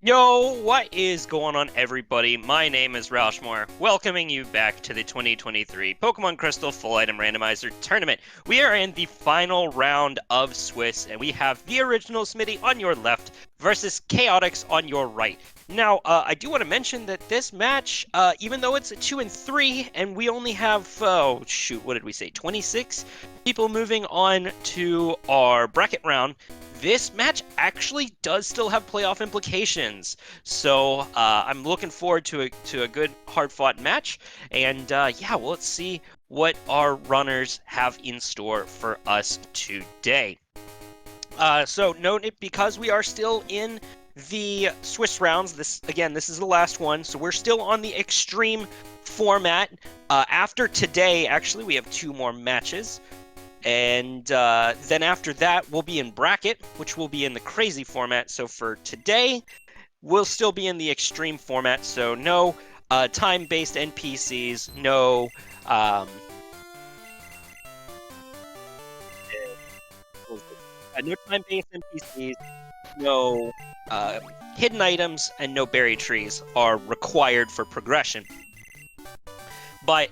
Yo, what is going on, everybody? My name is Rauschmore, welcoming you back to the 2023 Pokemon Crystal Full Item Randomizer Tournament. We are in the final round of Swiss, and we have the original Smitty on your left versus choatix on your right. Now, I do want to mention that this match, even though it's a 2 and 3, and we only have, oh shoot, what did we say, 26 people moving on to our bracket round, this match actually does still have playoff implications. So I'm looking forward to a good, hard-fought match. And yeah, well, let's see what our runners have in store for us today. So note it, because we are still in the Swiss rounds. This is the last one, so we're still on the extreme format. After today, actually, we have 2 more matches. And then after that, we'll be in bracket, which will be in the crazy format. So for today, we'll still be in the extreme format. So no time-based NPCs, no no time-based NPCs, no hidden items, and no berry trees are required for progression. But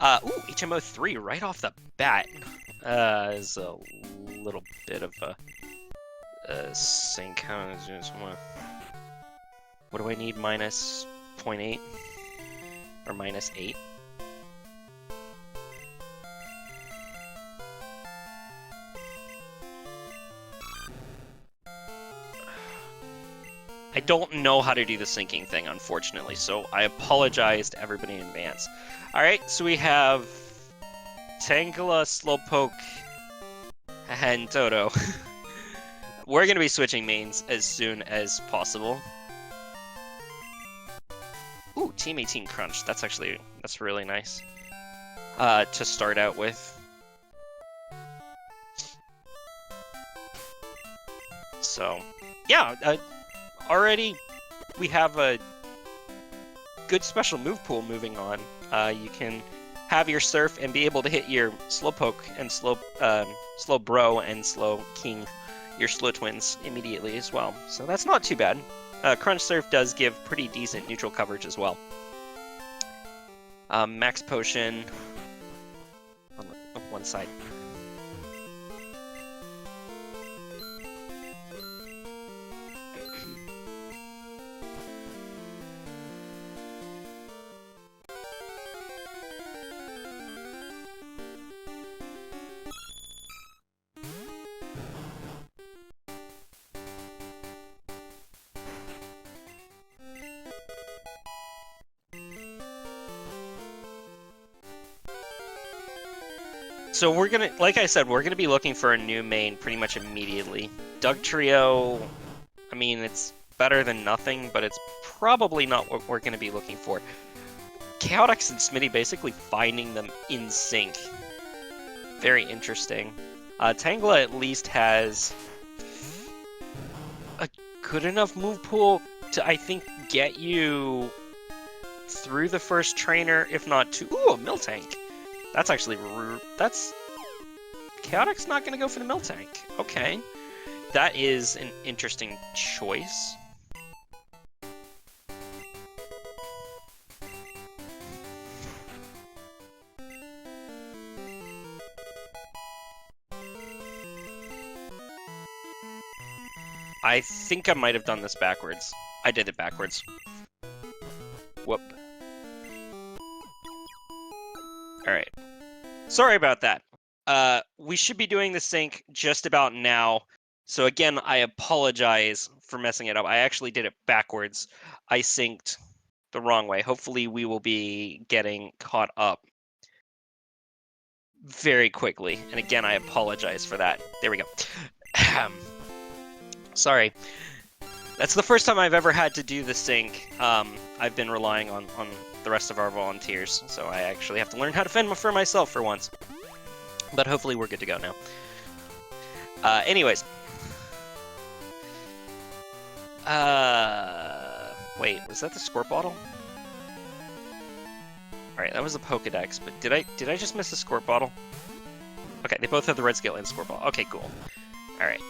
ooh, HMO 3 right off the bat. Is a little bit of a sync. What do I need? Minus 0.8 or minus 8? I don't know how to do the syncing thing, unfortunately, so I apologize to everybody in advance. Alright, so we have Tangela, Slowpoke, and Toto. We're going to be switching mains as soon as possible. Ooh, Team 18 Crunch. That's really nice to start out with. So, yeah, already we have a good special move pool moving on. You can have your Surf and be able to hit your Slowpoke and Slowbro and Slowking, your Slow Twins, immediately as well. So that's not too bad. Crunch Surf does give pretty decent neutral coverage as well. Max Potion on one side. So we're gonna, like I said, we're gonna be looking for a new main pretty much immediately. Dugtrio, I mean, it's better than nothing, but it's probably not what we're gonna be looking for. Choatix and Smitty basically finding them in sync. Very interesting. Tangela at least has a good enough move pool to, I think, get you through the first trainer, if not to... Ooh, a Miltank! That's actually... That's... Choatix not going to go for the Miltank. Okay. That is an interesting choice. I think I might have done this backwards. I did it backwards. Whoop. Alright. Sorry about that. We should be doing the sync just about now. So again, I apologize for messing it up. I actually did it backwards. I synced the wrong way. Hopefully we will be getting caught up very quickly. And again, I apologize for that. There we go. Sorry. That's the first time I've ever had to do the sync. I've been relying on the rest of our volunteers, so I actually have to learn how to fend for myself for once. But hopefully we're good to go now. Anyways. Wait, was that the Squirt Bottle? Alright, that was the Pokedex, but did I just miss the Squirt Bottle? Okay, they both have the red scale and Squirt Bottle. Okay, cool. Alright.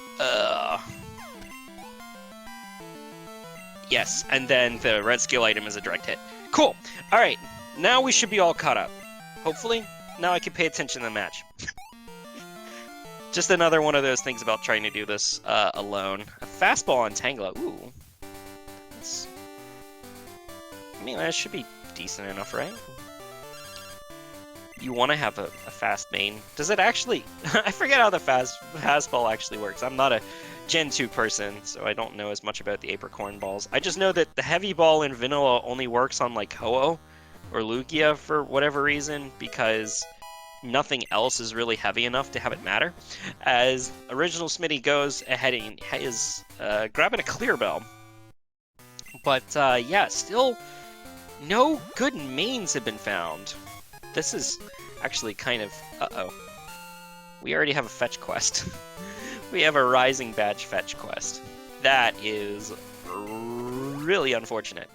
Yes, and then the red skill item is a direct hit. Cool. All right, now we should be all caught up. Hopefully, now I can pay attention to the match. Just another one of those things about trying to do this alone. A fastball on Tangela. Ooh. I mean, that should be decent enough, right? You want to have a fast main. Does it actually... I forget how the fastball actually works. I'm not a Gen 2 person, so I don't know as much about the apricorn balls. I just know that the heavy ball in vanilla only works on like Ho-Oh or Lugia for whatever reason, because nothing else is really heavy enough to have it matter. As Original Smitty goes ahead and is grabbing a clear bell. But yeah, still no good mains have been found. This is actually kind of... Uh-oh. We already have a fetch quest. We have a Rising Badge fetch quest. That is really unfortunate.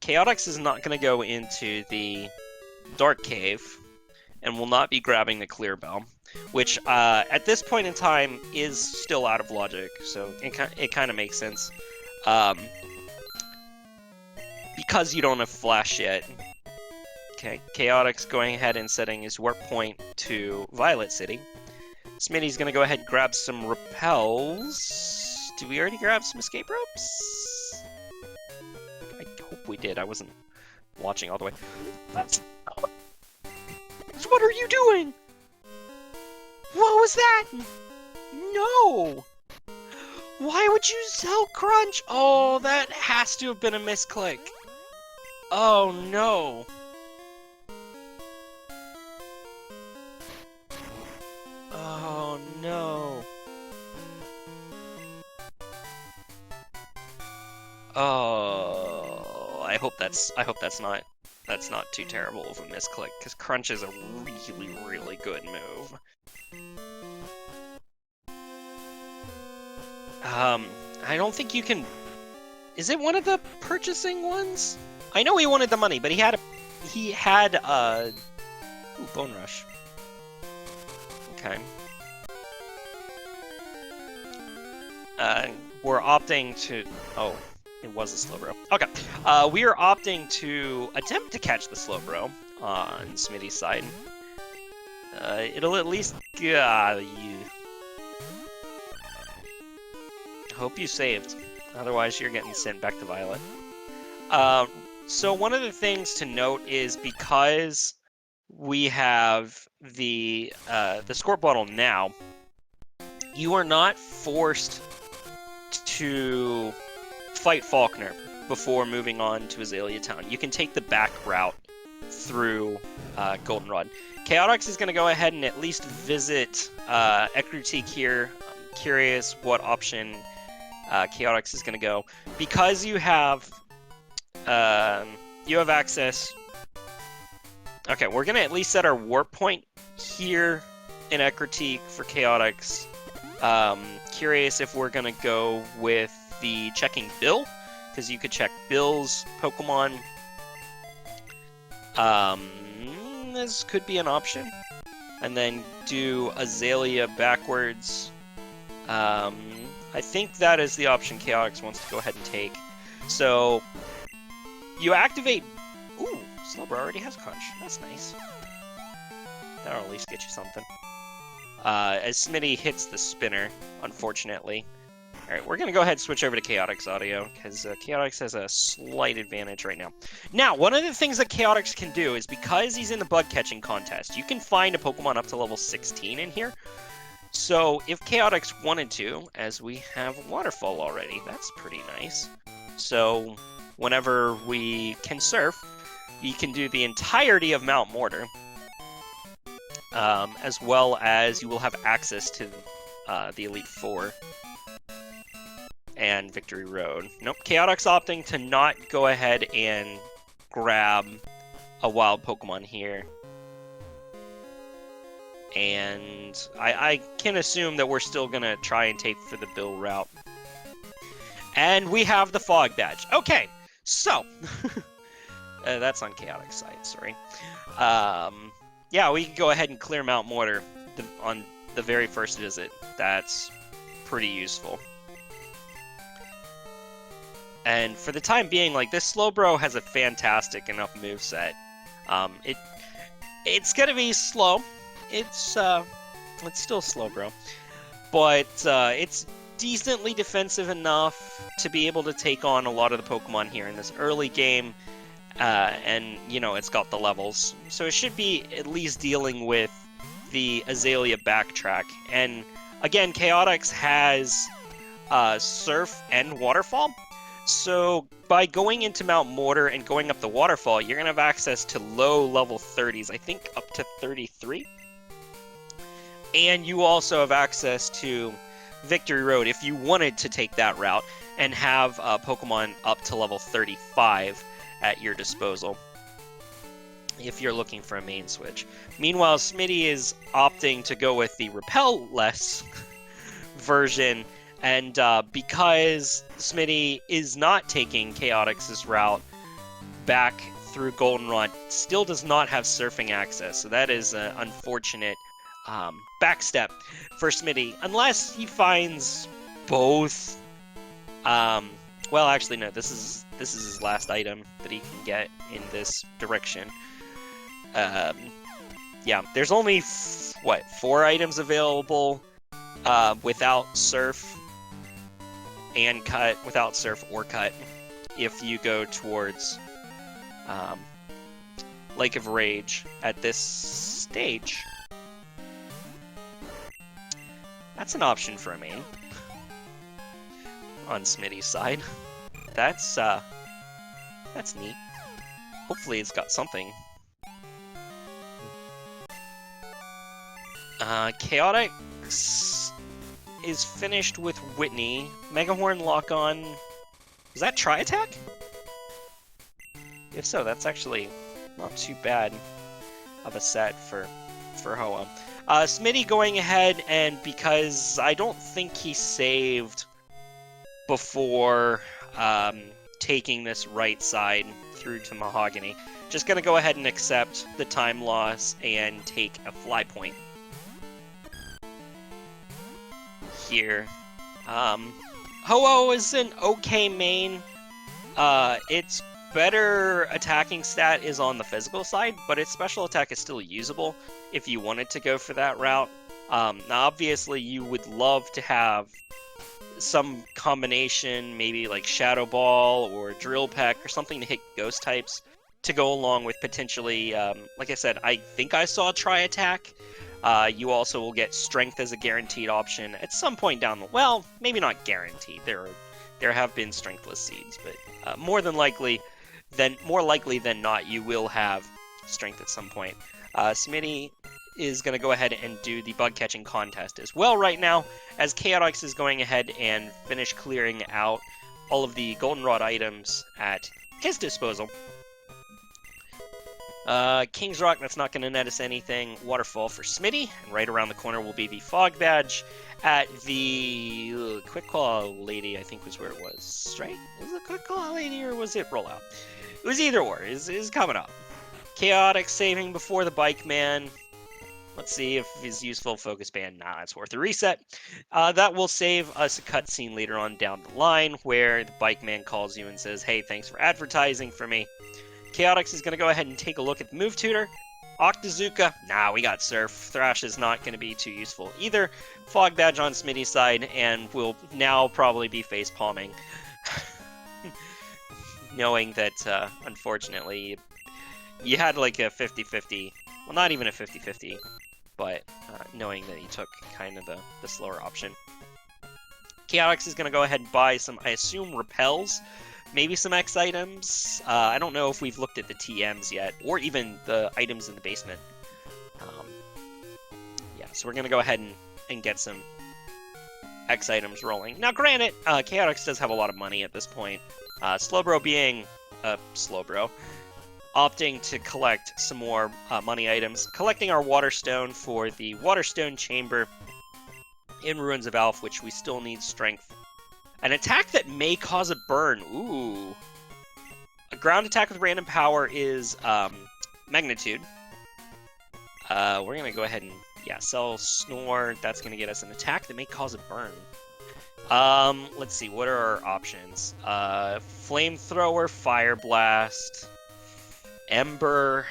Choatix is not going to go into the Dark Cave and will not be grabbing the Clear Bell, which at this point in time is still out of logic, so it kind of makes sense. Because you don't have Flash yet. Okay, Choatix going ahead and setting his warp point to Violet City. Smitty's gonna go ahead and grab some repels. Did we already grab some escape ropes? I hope we did. I wasn't watching all the way. What are you doing? What was that? No! Why would you sell Crunch? Oh, that has to have been a misclick. Oh no. Oh no. Oh, I hope that's not too terrible of a misclick, because Crunch is a really, really good move. I don't think you can... Is it one of the purchasing ones? I know he wanted the money, but he had ooh, Bone Rush. Okay. We're opting to... Oh, it was a Slowbro. Okay. We are opting to attempt to catch the Slowbro on Smitty's side. It'll at least... you. Hope you saved. Otherwise, you're getting sent back to Violet. So one of the things to note is, because we have the Scorp Bottle now, you are not forced to fight Faulkner before moving on to Azalea Town. You can take the back route through Goldenrod. Choatix is going to go ahead and at least visit Ecruteak here. I'm curious what option Choatix is going to go, because you have access. Okay, we're going to at least set our warp point here in Ecruteak for Choatix. Curious if we're going to go with the checking Bill, because you could check Bill's Pokemon. This could be an option. And then do Azalea backwards. I think that is the option Choatix wants to go ahead and take. So, you activate... Ooh, Slowbro already has Crunch. That's nice. That'll at least get you something. As Smitty hits the spinner, unfortunately. Alright, we're going to go ahead and switch over to Choatix Audio, because Choatix has a slight advantage right now. Now, one of the things that Choatix can do is, because he's in the bug catching contest, you can find a Pokemon up to level 16 in here. So, if Choatix wanted to, as we have Waterfall already, that's pretty nice. So, whenever we can surf, we can do the entirety of Mount Mortar, as well as you will have access to the Elite Four and Victory Road. Nope, Choatix opting to not go ahead and grab a wild Pokemon here. And I can assume that we're still going to try and take for the Bill route. And we have the Fog Badge. Okay, so... that's on Choatix side, sorry. Yeah, we can go ahead and clear Mount Mortar on the very first visit. That's pretty useful. And for the time being, like, this Slowbro has a fantastic enough moveset. It's gonna be slow. It's still Slowbro, but it's decently defensive enough to be able to take on a lot of the Pokemon here in this early game. And, you know, it's got the levels. So it should be at least dealing with the Azalea backtrack. And, again, Choatix has Surf and Waterfall. So by going into Mount Mortar and going up the waterfall, you're going to have access to low level 30s, I think up to 33. And you also have access to Victory Road if you wanted to take that route and have Pokemon up to level 35 at your disposal if you're looking for a main switch. Meanwhile, Smitty is opting to go with the Repel-less version, and because Smitty is not taking Choatix's route back through Goldenrod, still does not have surfing access, so that is an unfortunate backstep for Smitty, unless he finds both. Well, actually, no. This is his last item that he can get in this direction. Yeah, there's only 4 items available without Surf and Cut, without Surf or Cut, if you go towards Lake of Rage at this stage. That's an option for a main on Smitty's side. That's neat. Hopefully it's got something. Choatix is finished with Whitney. Megahorn lock on. Is that Tri-Attack? If so, that's actually not too bad of a set for Hoa. Smitty going ahead, and because I don't think he saved before taking this right side through to Mahogany, just gonna go ahead and accept the time loss and take a fly point here. Ho-Oh is an okay main. Its better attacking stat is on the physical side, but its special attack is still usable if you wanted to go for that route. Now, obviously, you would love to have some combination, maybe like Shadow Ball or Drill Peck or something to hit ghost types to go along with potentially, like I said, I think I saw Tri-Attack. You also will get Strength as a guaranteed option at some point down the... Well, maybe not guaranteed. There have been Strengthless Seeds, but more likely than not, you will have Strength at some point. Smitty is going to go ahead and do the bug catching contest as well right now, as Choatix is going ahead and finish clearing out all of the Goldenrod items at his disposal. King's Rock, that's not going to net us anything. Waterfall for Smitty, and right around the corner will be the Fog Badge at the Quick Claw Lady, I think was where it was, right? Was it Quick Claw Lady or was it Rollout? It was either or, is coming up. Choatix saving before the Bike Man. Let's see if his useful Focus Band, nah, it's worth a reset. That will save us a cutscene later on down the line where the Bike Man calls you and says, hey, thanks for advertising for me. Choatix is going to go ahead and take a look at the move tutor. Octazooka, nah, we got Surf. Thrash is not going to be too useful either. Fog Badge on Smitty's side, and will now probably be face palming. Knowing that, unfortunately, you had like a 50-50, well, not even a 50-50, but knowing that you took kind of the slower option. Choatix is going to go ahead and buy some, I assume, repels. Maybe some X items. I don't know if we've looked at the TMs yet, or even the items in the basement. Yeah, so we're going to go ahead and get some X items rolling. Now, granted, Choatix does have a lot of money at this point. Slowbro being Slowbro, opting to collect some more money items. Collecting our Waterstone for the Waterstone Chamber in Ruins of Alph, which we still need Strength. An attack that may cause a burn. Ooh. A ground attack with random power is Magnitude. We're going to go ahead and Yeah, Cell Snore, that's going to get us an attack that may cause a burn. Let's see, what are our options? Flamethrower, Fire Blast, Ember.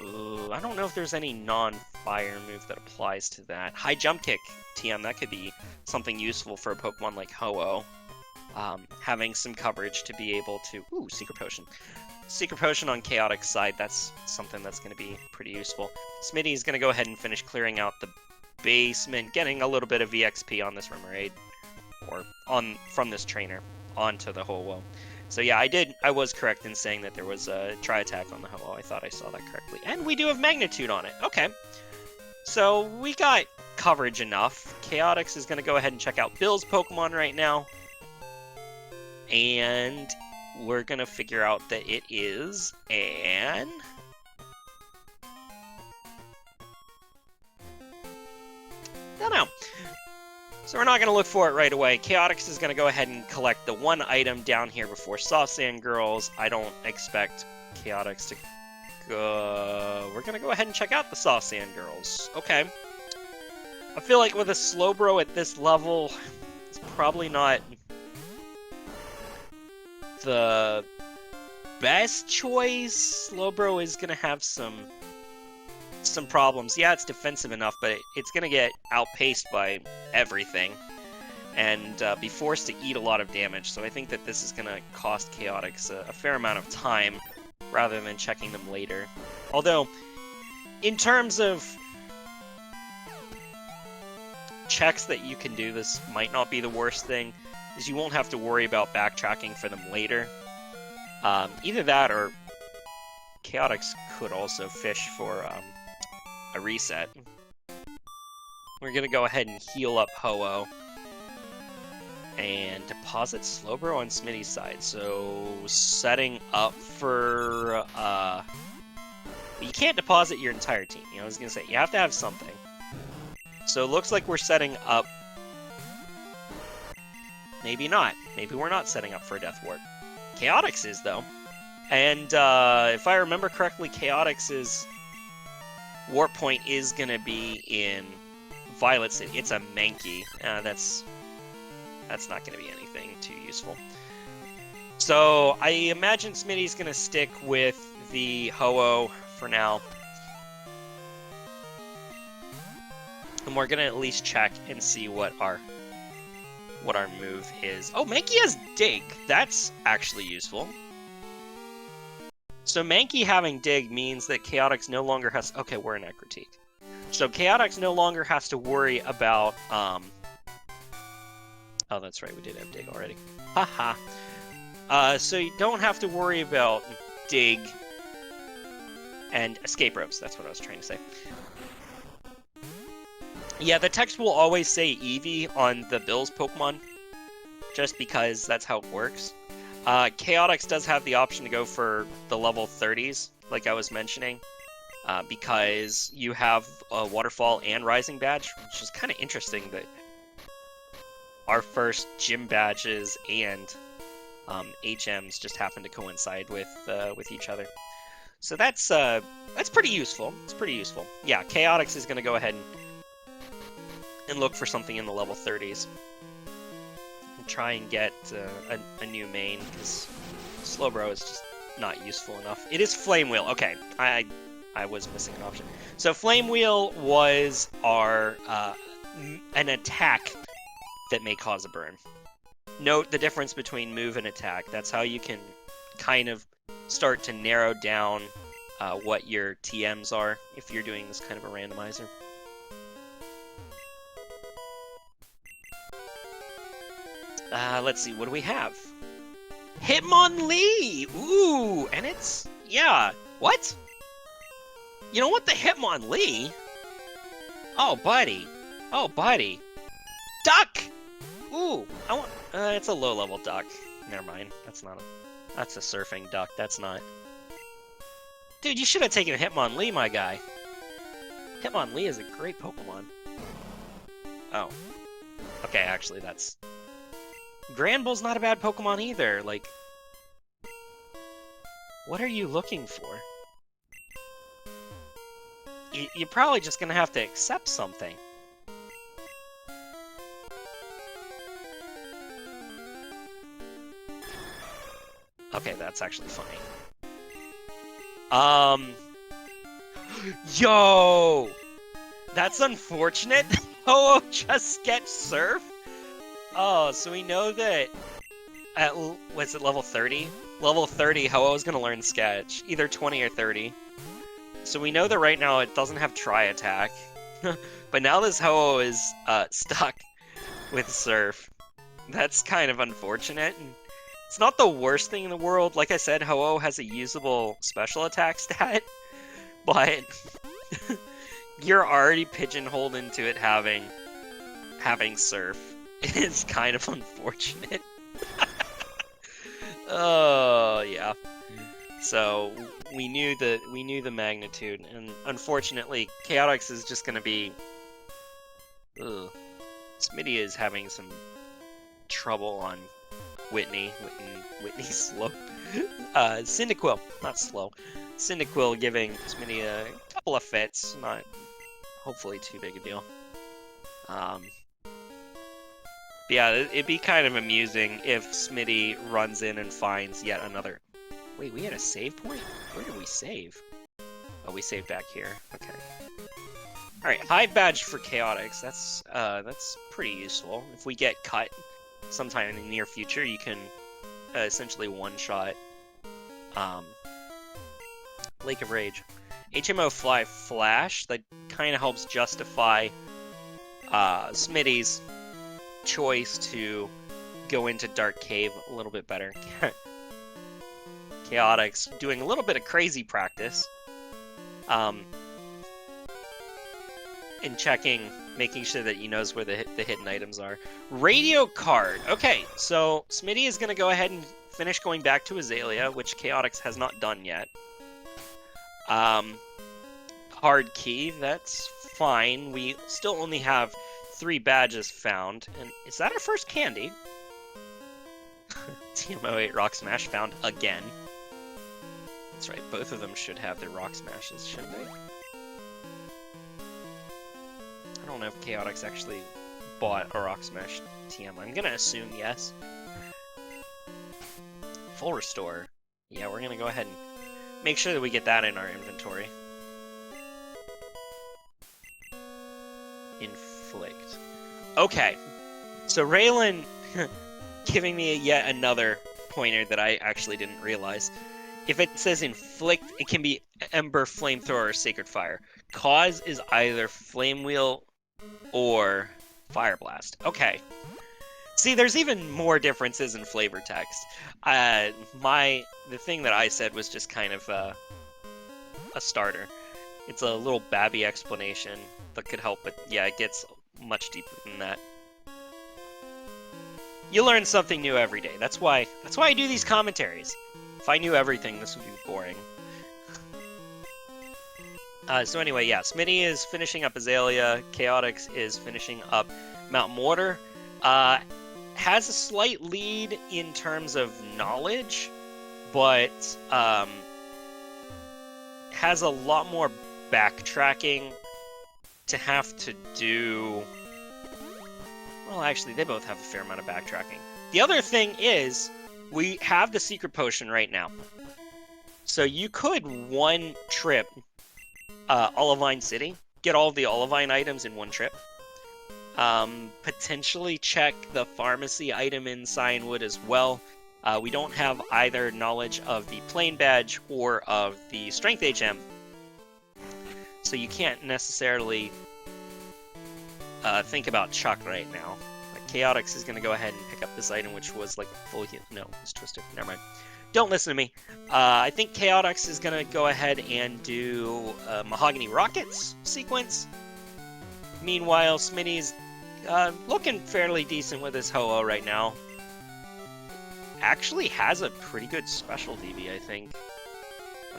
Ooh, I don't know if there's any non-fire move that applies to that. High Jump Kick, TM, that could be something useful for a Pokemon like Ho-Oh. Having some coverage to be able to... Ooh, Secret Potion. Secret Potion on Chaotix side, that's something that's going to be pretty useful. Smitty is going to go ahead and finish clearing out the basement, getting a little bit of EXP on this Remoraid, or from this trainer onto the Ho-Oh. So yeah, I was correct in saying that there was a Tri-Attack on the Ho-Oh. I thought I saw that correctly. And we do have Magnitude on it. Okay. So we got coverage enough. Chaotix is going to go ahead and check out Bill's Pokemon right now. And we're going to figure out that it is an... I don't know. So we're not going to look for it right away. Chaotix is going to go ahead and collect the one item down here before Soft Sand Girls. I don't expect Chaotix to go... We're going to go ahead and check out the Soft Sand Girls. Okay. I feel like with a Slowbro at this level, it's probably not the best choice. Slowbro is going to have some problems. Yeah, it's defensive enough, but it's going to get outpaced by everything and be forced to eat a lot of damage. So I think that this is going to cost Chaotix a fair amount of time rather than checking them later. Although, in terms of checks that you can do, this might not be the worst thing, is you won't have to worry about backtracking for them later. Either that or Chaotix could also fish for a reset. We're going to go ahead and heal up Ho-Oh and deposit Slowbro on Smitty's side. So setting up for... you can't deposit your entire team. You know, I was going to say, you have to have something. So it looks like we're setting up... Maybe not. Maybe we're not setting up for a Death Ward. Chaotix is, though. And if I remember correctly, Chaotix's Warp Point is going to be in Violet City. It's a Mankey. That's not going to be anything too useful. So I imagine Smitty's going to stick with the Ho-Oh for now. And we're going to at least check and see what our move is. Oh, Mankey has Dig. That's actually useful. So Mankey having Dig means that Chaotix no longer has... Okay, we're in Critique. So Chaotix no longer has to worry about... Oh, that's right, we did have Dig already. Haha. So you don't have to worry about Dig and Escape Ropes. That's what I was trying to say. Yeah, the text will always say Eevee on the Bill's Pokemon, just because that's how it works. Chaotix does have the option to go for the level 30s, like I was mentioning, because you have a Waterfall and Rising badge, which is kind of interesting that our first gym badges and HMs just happen to coincide with each other. So that's pretty useful. It's pretty useful. Yeah, Chaotix is going to go ahead and look for something in the level 30s. And try and get a new main, because Slowbro is just not useful enough. It is Flame Wheel. Okay, I was missing an option. So Flame Wheel was our an attack that may cause a burn. Note the difference between move and attack. That's how you can kind of start to narrow down what your TMs are if you're doing this kind of a randomizer. Let's see, what do we have? Hitmonlee! Ooh, and it's... Yeah, what? You know what, the Hitmonlee? Oh, buddy. Oh, buddy. Duck! Ooh, I want... it's a low-level duck. Never mind, that's not a... That's a surfing duck, that's not... Dude, you should have taken Hitmonlee, my guy. Hitmonlee is a great Pokemon. Oh. Okay, actually, that's... Granbull's not a bad Pokemon either, like... What are you looking for? you're probably just gonna have to accept something. Okay, that's actually funny. Yo! That's unfortunate. Oh, just get surf? Oh, so we know that at, was it level 30? Level 30, Ho-Oh is gonna learn Sketch. Either 20 or 30. So we know that right now it doesn't have Tri-Attack. But now this Ho-Oh is stuck with Surf. That's kind of unfortunate. It's not the worst thing in the world. Like I said, Ho-Oh has a usable special attack stat. But you're already pigeonholed into it having Surf. It's kind of unfortunate. Oh yeah. So we knew the magnitude, and unfortunately, Choatix is just gonna be. Ugh. Smitty is having some trouble on Whitney's slow. Cyndaquil, not slow. Cyndaquil giving Smitty a couple of fits, not hopefully too big a deal. Yeah, it'd be kind of amusing if Smitty runs in and finds yet another. Wait, we had a save point? Where did we save? Oh, we saved back here. Okay. All right, Hive Badge for Choatix. That's pretty useful. If we get cut sometime in the near future, you can essentially one-shot Lake of Rage. HMO Fly Flash, that kind of helps justify Smitty's choice to go into Dark Cave a little bit better. Choatix doing a little bit of crazy practice. And checking, making sure that he knows where the hidden items are. Radio card. Okay, so Smitty is going to go ahead and finish going back to Azalea, which Choatix has not done yet. Card key, that's fine. We still only have 3 badges found. And is that our first candy? TMO8 Rock Smash found again. That's right, both of them should have their Rock Smashes, shouldn't they? I don't know if Choatix actually bought a Rock Smash TM. I'm gonna assume yes. Full Restore. Yeah, we're gonna go ahead and make sure that we get that in our inventory. Inflict. Okay, so Raylan giving me yet another pointer that I actually didn't realize. If it says Inflict, it can be Ember, Flamethrower, or Sacred Fire. Cause is either Flame Wheel or Fire Blast. Okay. See, there's even more differences in flavor text. The thing that I said was just kind of a starter. It's a little babby explanation that could help, but yeah, it gets much deeper than that. You learn something new every day. That's why I do these commentaries. If I knew everything, this would be boring. So anyway, yeah, Smitty is finishing up Azalea. Choatix is finishing up Mount Mortar. Has a slight lead in terms of knowledge, but has a lot more backtracking to have to do. Well, actually, they both have a fair amount of backtracking. The other thing is, we have the secret potion right now. So you could one trip Olivine City, get all of the Olivine items in one trip. Potentially check the pharmacy item in Cyanwood as well. We don't have either knowledge of the Plain Badge or of the Strength HM. So you can't necessarily think about Chuck right now. Choatix is going to go ahead and pick up this item, which was like a full heal. No, it's twisted. Never mind. Don't listen to me. I think Choatix is going to go ahead and do Mahogany Rockets sequence. Meanwhile, Smitty's looking fairly decent with his Ho-Oh right now. Actually has a pretty good special DB, I think.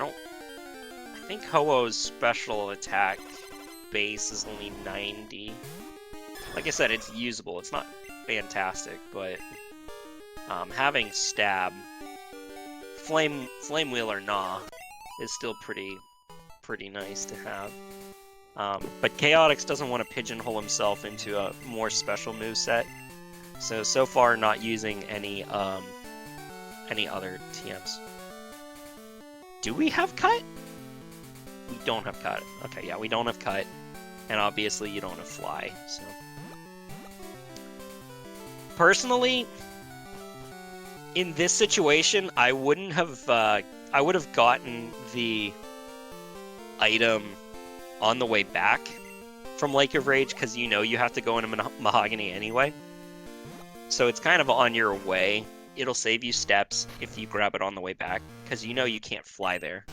I think Ho-Oh's special attack base is only 90. Like I said, it's usable. It's not fantastic, but having Stab, Flame Wheel or Nah, is still pretty nice to have. But Choatix doesn't want to pigeonhole himself into a more special moveset. So far not using any other TMs. Do we have Cut? We don't have Cut. Okay, yeah, we don't have Cut. And obviously you don't have Fly, so... Personally, in this situation, I wouldn't have, I would have gotten the item on the way back from Lake of Rage, because you know you have to go into Mahogany anyway. So it's kind of on your way. It'll save you steps if you grab it on the way back, because you know you can't fly there,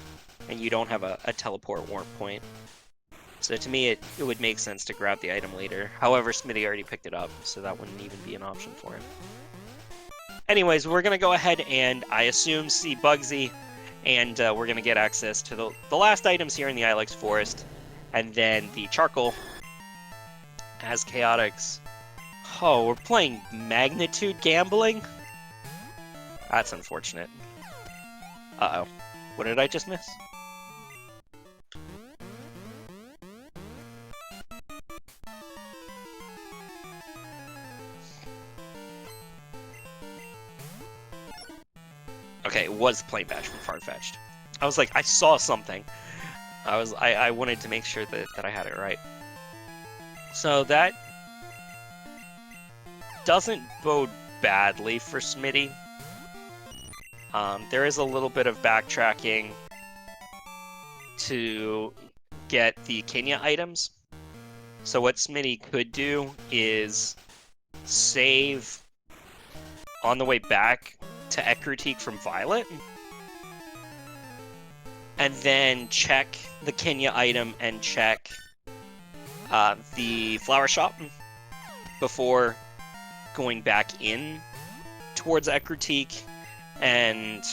and you don't have a teleport warp point. So to me, it would make sense to grab the item later. However, Smitty already picked it up, so that wouldn't even be an option for him. Anyways, we're going to go ahead and, I assume, see Bugsy, and we're going to get access to the last items here in the Ilex Forest, and then the Charcoal as Choatix. Oh, we're playing Magnitude Gambling? That's unfortunate. Uh-oh. What did I just miss? Okay, it was Plain Badge from Farfetch'd. I was like, I saw something. I wanted to make sure that I had it right. So that doesn't bode badly for Smitty. There is a little bit of backtracking to get the Kenya items. So what Smitty could do is save on the way back to Ekrutik from Violet, and then check the Kenya item and check the flower shop before going back in towards Ekrutik. And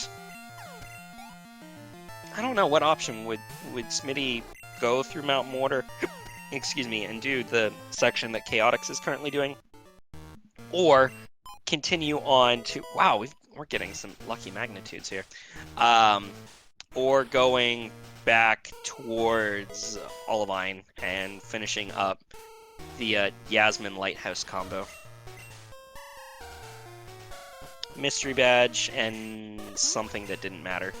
I don't know what option would Smitty go through Mount Mortar, excuse me, and do the section that Choatix is currently doing, or continue on to, wow, we're getting some lucky magnitudes here, or going back towards Olivine and finishing up the Yasmin Lighthouse combo. Mystery badge and something that didn't matter.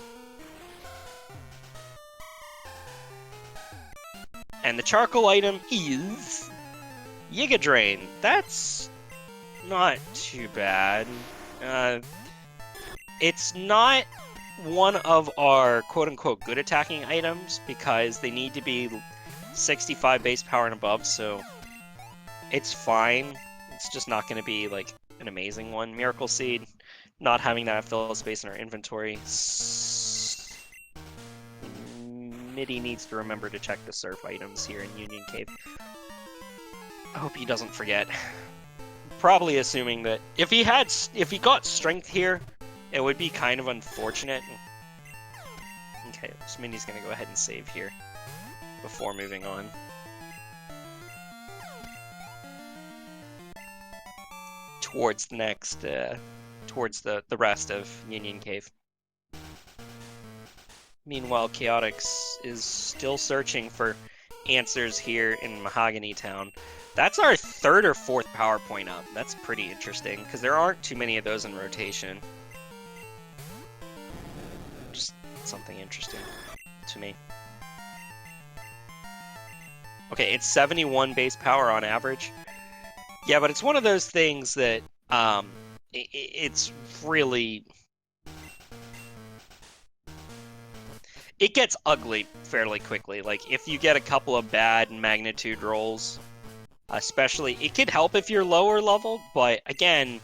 And the charcoal item is Yiga Drain. That's not too bad. It's not one of our quote-unquote good attacking items because they need to be 65 base power and above, so it's fine. It's just not going to be like an amazing one. Miracle Seed, not having that fill space in our inventory. Smitty needs to remember to check the surf items here in Union Cave. I hope he doesn't forget. Probably assuming that if he got strength here, it would be kind of unfortunate. Okay, Smitty's gonna go ahead and save here before moving on. Towards the next, towards the rest of Union Cave. Meanwhile, Choatix is still searching for answers here in Mahogany Town. That's our third or fourth power point up. That's pretty interesting, because there aren't too many of those in rotation. Just something interesting to me. Okay, it's 71 base power on average. Yeah, but it's one of those things that it's really... It gets ugly fairly quickly. Like, if you get a couple of bad magnitude rolls, especially, it could help if you're lower level, but again,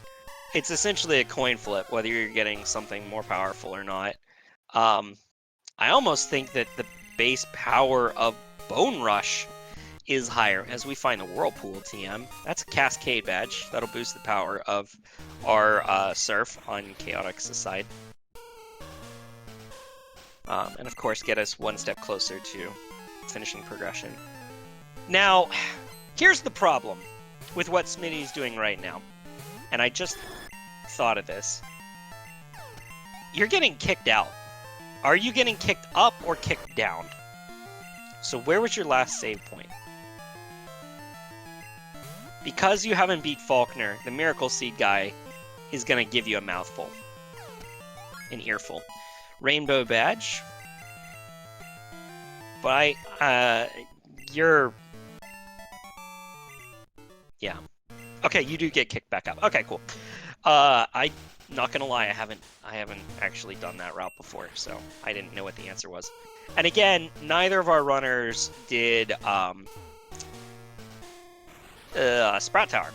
it's essentially a coin flip, whether you're getting something more powerful or not. I almost think that the base power of Bone Rush is higher, as we find the Whirlpool TM. That's a Cascade badge. That'll boost the power of our Surf on Choatix's side. And of course, get us one step closer to finishing progression. Now, here's the problem with what Smitty's doing right now. And I just thought of this. You're getting kicked out. Are you getting kicked up or kicked down? So where was your last save point? Because you haven't beat Faulkner, the Miracle Seed guy is going to give you a mouthful. An earful. Rainbow Badge. But you're... Yeah. Okay, you do get kicked back up. Okay, cool. I'm not gonna lie, I haven't actually done that route before, so I didn't know what the answer was. And again, neither of our runners did Sprout Tower.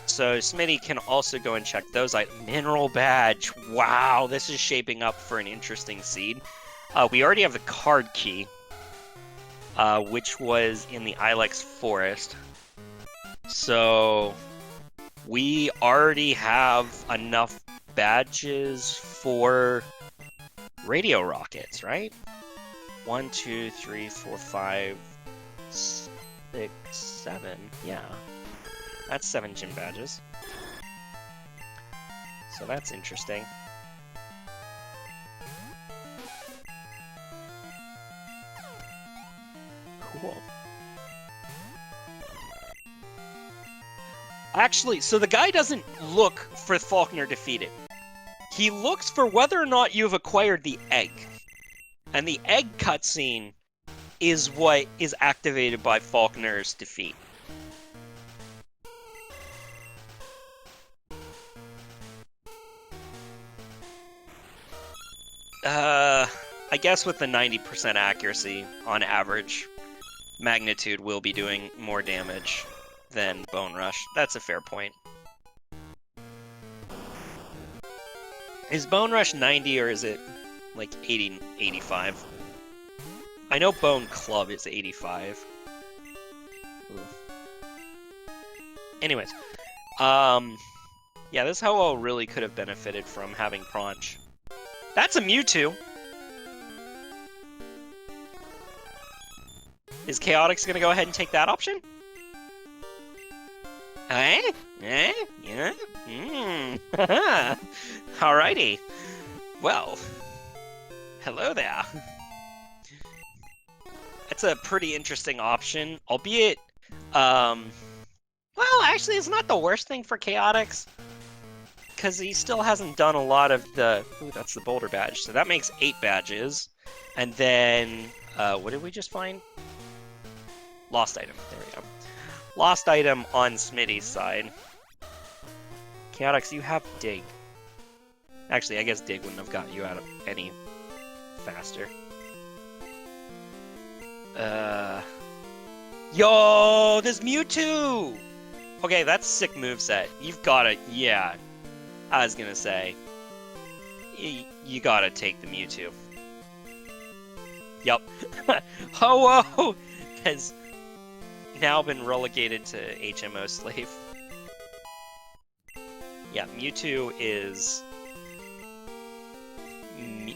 So Smitty can also go and check those items. Mineral Badge. Wow, this is shaping up for an interesting seed. We already have the card key, which was in the Ilex Forest. So we already have enough badges for radio rockets, right? 1, 2, 3, 4, 5, 6, 7. Yeah. That's 7 gym badges. So that's interesting. Cool. Actually, so the guy doesn't look for Faulkner defeated. He looks for whether or not you've acquired the egg. And the egg cutscene is what is activated by Faulkner's defeat. I guess with the 90% accuracy on average, Magnitude will be doing more damage than Bone Rush. That's a fair point. Is Bone Rush 90 or is it like 80, 85? I know Bone Club is 85. Ooh. Anyways, yeah, this Ho-Oh really could have benefited from having Praunch. That's a Mewtwo! Is Choatix gonna go ahead and take that option? Eh? Eh? Yeah? Alrighty. Well, hello there. That's a pretty interesting option, albeit, well, actually, it's not the worst thing for Choatix, because he still hasn't done a lot of the... Ooh, that's the Boulder Badge, so that makes 8 badges. And then, what did we just find? Lost item, there we go. Lost item on Smitty's side. Choatix, you have Dig. Actually, I guess Dig wouldn't have got you out of any faster. Yo, there's Mewtwo! Okay, that's sick moveset. You've gotta, yeah. I was gonna say, you gotta take the Mewtwo. Yup. Ho-Oh has now been relegated to HMO Slave. Yeah, Mewtwo is...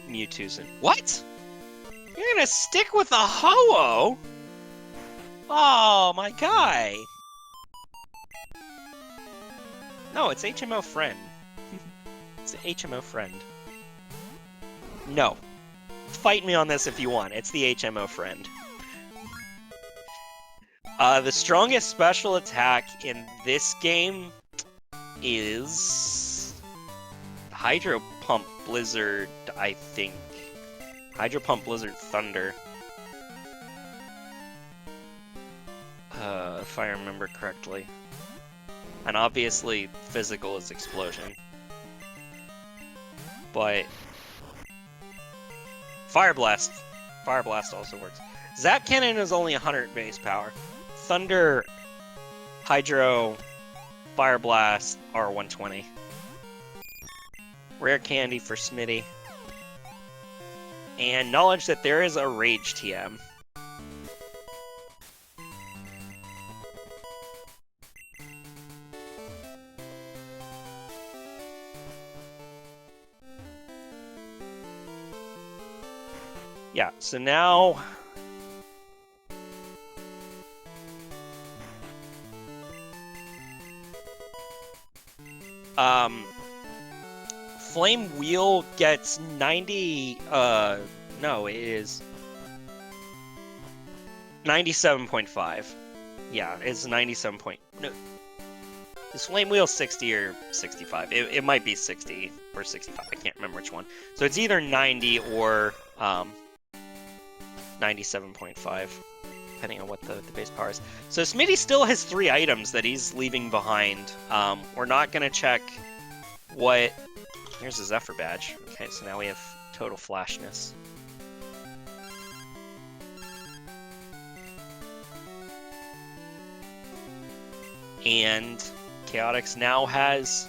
Mewtwo's in... What? You're gonna stick with a Ho-Oh? Oh, my guy. No, it's HMO Friend. It's an HMO Friend. No. Fight me on this if you want. It's the HMO Friend. The strongest special attack in this game is Hydro Pump Blizzard, I think. Hydro Pump Blizzard Thunder. If I remember correctly. And obviously, physical is Explosion. But Fire Blast. Fire Blast also works. Zap Cannon is only 100 base power. Thunder, Hydro, Fire Blast are 120. Rare Candy for Smitty. And knowledge that there is a Rage TM. Yeah, so now... Flame Wheel gets 90, no, it is 97.5. Yeah, it's 97 point... No. Is Flame Wheel 60 or 65? It might be 60 or 65. I can't remember which one. So it's either 90 or 97.5, depending on what the base power is. So Smitty still has 3 items that he's leaving behind. We're not going to check what... Here's a Zephyr badge. Okay, so now we have total flashness. And choatix now has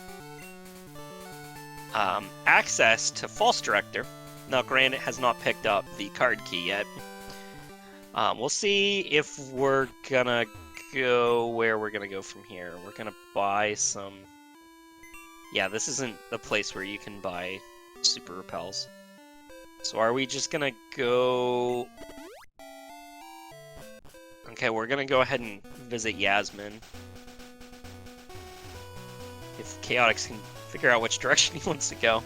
access to False Director. Now, granted, it has not picked up the card key yet. We'll see if we're gonna go where we're gonna go from here. We're gonna buy some... Yeah, this isn't the place where you can buy super repels. So are we just gonna go... Okay, we're gonna go ahead and visit Yasmin. If choatix can figure out which direction he wants to go.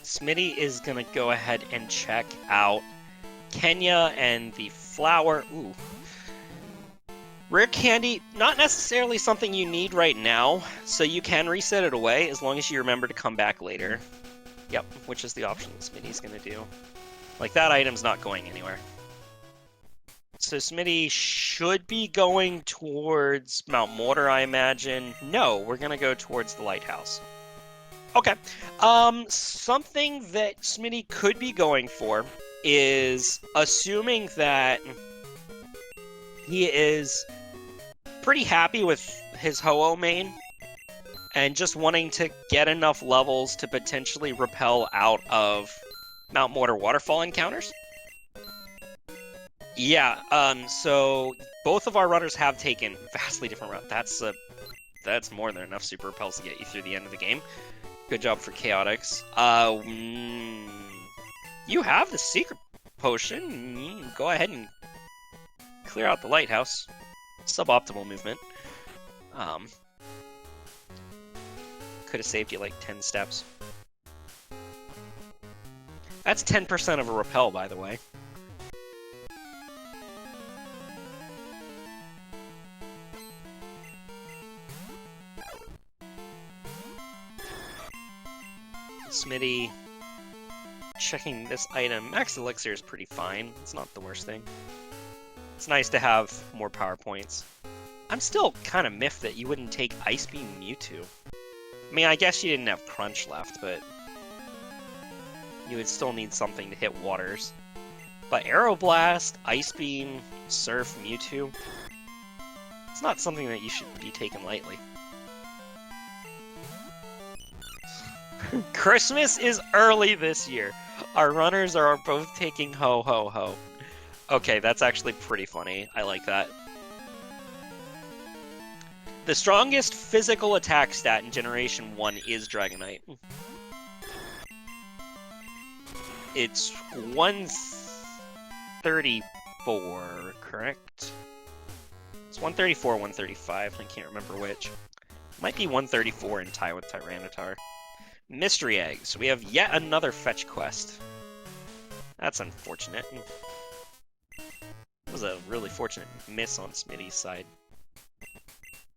Smitty is gonna go ahead and check out Kenya and the flower. Ooh. Rare candy, not necessarily something you need right now, so you can reset it away as long as you remember to come back later. Yep, which is the option that Smitty's gonna do. Like, that item's not going anywhere. So Smitty should be going towards Mount Mortar, I imagine. No, we're gonna go towards the lighthouse. Okay. Something that Smitty could be going for is assuming that he is pretty happy with his Ho-Oh main and just wanting to get enough levels to potentially repel out of Mount Mortar waterfall encounters. Yeah, so both of our runners have taken vastly different routes. That's more than enough super repels to get you through the end of the game. Good job for choatix. You have the secret potion. You can go ahead and clear out the lighthouse. Suboptimal movement. Could have saved you like 10 steps. That's 10% of a repel, by the way. Smitty checking this item. Max Elixir is pretty fine. It's not the worst thing. It's nice to have more power points. I'm still kind of miffed that you wouldn't take Ice Beam Mewtwo. I mean, I guess you didn't have Crunch left, but you would still need something to hit waters. But Aeroblast, Ice Beam, Surf, Mewtwo, it's not something that you should be taking lightly. Christmas is early this year. Our runners are both taking ho ho ho. Okay, that's actually pretty funny. I like that. The strongest physical attack stat in Generation 1 is Dragonite. It's 134, correct? It's 134, 135. I can't remember which. It might be 134 in tie with Tyranitar. Mystery Eggs. We have yet another fetch quest. That's unfortunate. That was a really fortunate miss on Smitty's side.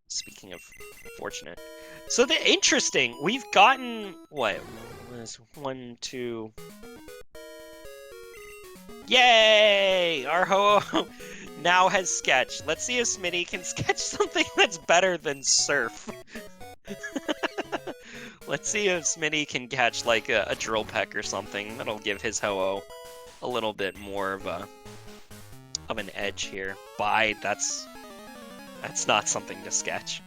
Speaking of fortunate. So the interesting, we've gotten what? Was 1, 2. Yay! Our Ho-Oh now has Sketch. Let's see if Smitty can sketch something that's better than Surf. Let's see if Smitty can catch like a Drill Peck or something. That'll give his Ho-Oh a little bit more of an edge here. Bide, that's not something to sketch.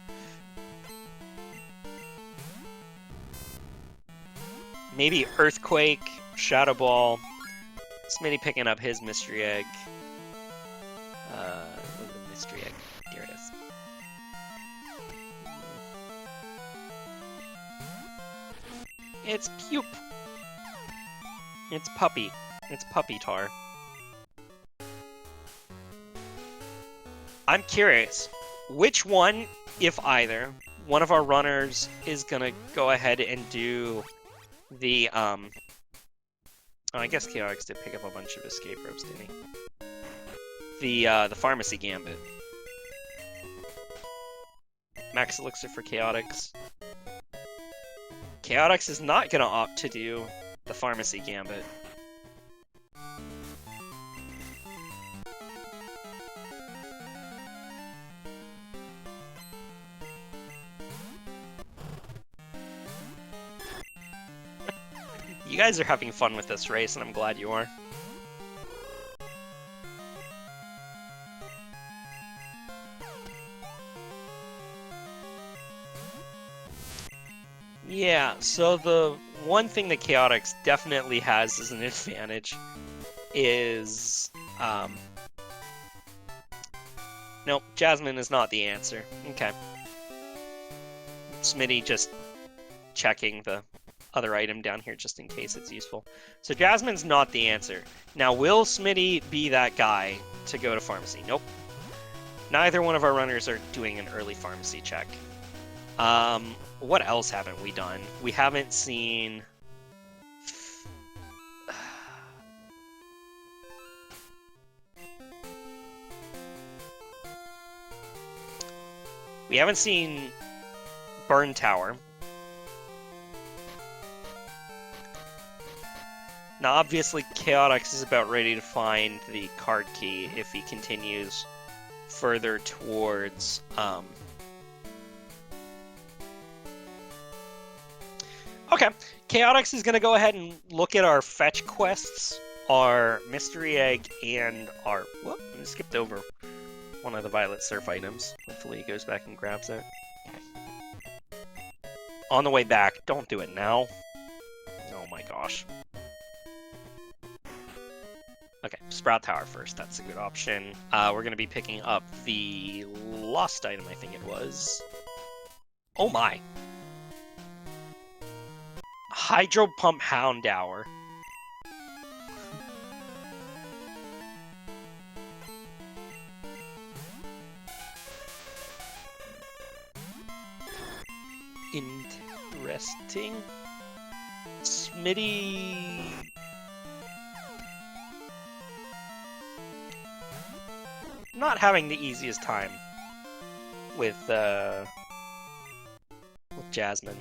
Maybe Earthquake, Shadow Ball, Smitty picking up his Mystery Egg. Look at the Mystery Egg. Here it is. It's Pupe. It's Puppy. It's Puppy Tar. I'm curious, which one, if either, one of our runners is gonna go ahead and do The, oh, I guess Chaotix did pick up a bunch of escape ropes, didn't he? The Pharmacy Gambit. Max Elixir for Chaotix. Chaotix is not going to opt to do the Pharmacy Gambit. You guys are having fun with this race, and I'm glad you are. Yeah, so the one thing that Chaotix definitely has as an advantage is... Nope, Jasmine is not the answer. Okay. Smitty just checking the other item down here just in case it's useful. So Jasmine's not the answer. Now, will Smitty be that guy to go to Pharmacy? Nope. Neither one of our runners are doing an early Pharmacy check. What else haven't we done? We haven't seen... We haven't seen Burn Tower. Now, obviously, Chaotix is about ready to find the card key if he continues further towards... Okay, Chaotix is going to go ahead and look at our fetch quests, our Mystery Egg, and our... Whoop, I skipped over one of the Violet Surf items. Hopefully he goes back and grabs it. On the way back, don't do it now. Oh my gosh. Okay, Sprout Tower first, that's a good option. We're going to be picking up the lost item, I think it was. Oh my! Hydro Pump Houndour. Interesting. Smitty... Not having the easiest time with Jasmine.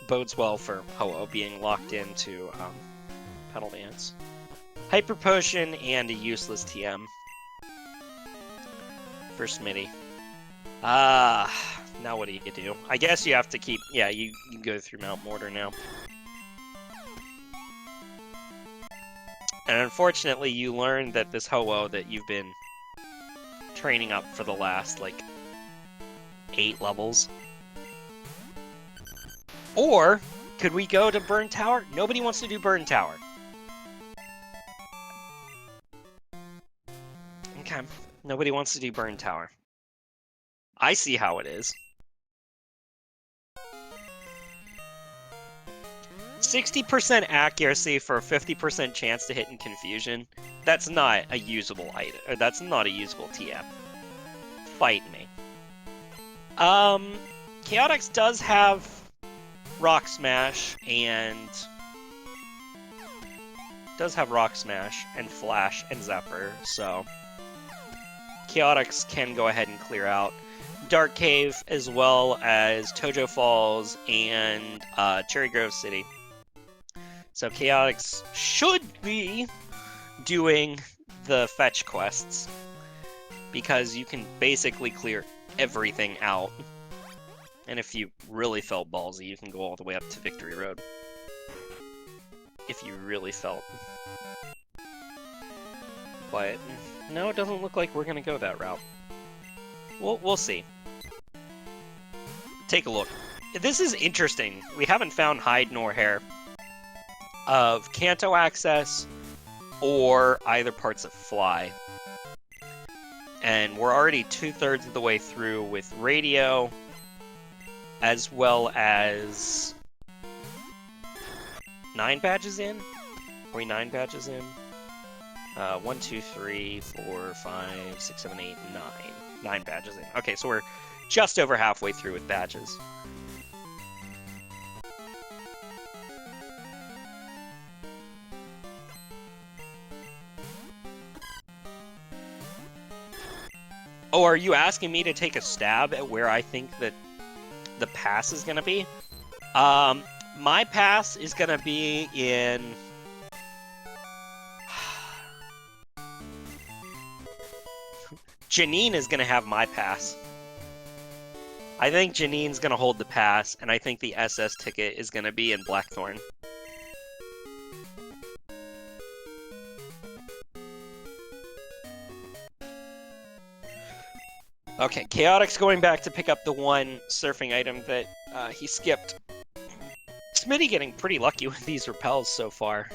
Bodes well for Ho-Oh being locked into Pedal Dance. Hyper Potion and a useless TM for Smitty. Now what do you do? I guess you have to keep... Yeah, you go through Mount Mortar now. And unfortunately, you learned that this Ho-Oh that you've been training up for the last, like, 8 levels. Or, could we go to Burn Tower? Nobody wants to do Burn Tower. Okay, nobody wants to do Burn Tower. I see how it is. 60% accuracy for a 50% chance to hit in confusion. That's not a usable item, or that's not a usable TM. Fight me. Chaotix does have Rock Smash and Flash and Zephyr, so Chaotix can go ahead and clear out Dark Cave as well as Tojo Falls and Cherry Grove City. So Chaotix should be doing the fetch quests because you can basically clear everything out. And if you really felt ballsy, you can go all the way up to Victory Road. If you really felt. But no, it doesn't look like we're gonna go that route. We'll see. Take a look. This is interesting. We haven't found hide nor hair of Kanto access or either parts of Fly. And we're already 2/3 of the way through with radio, as well as 9 badges in? Are we 9 badges in? 1, 2, 3, 4, 5, 6, 7, 8, 9. 9 badges in. Okay, so we're just over halfway through with badges. Oh, are you asking me to take a stab at where I think that the pass is gonna be? My pass is gonna be in... Janine is gonna have my pass. I think Janine's gonna hold the pass, and I think the SS ticket is gonna be in Blackthorn. Okay, Chaotix going back to pick up the one surfing item that he skipped. Smitty getting pretty lucky with these repels so far.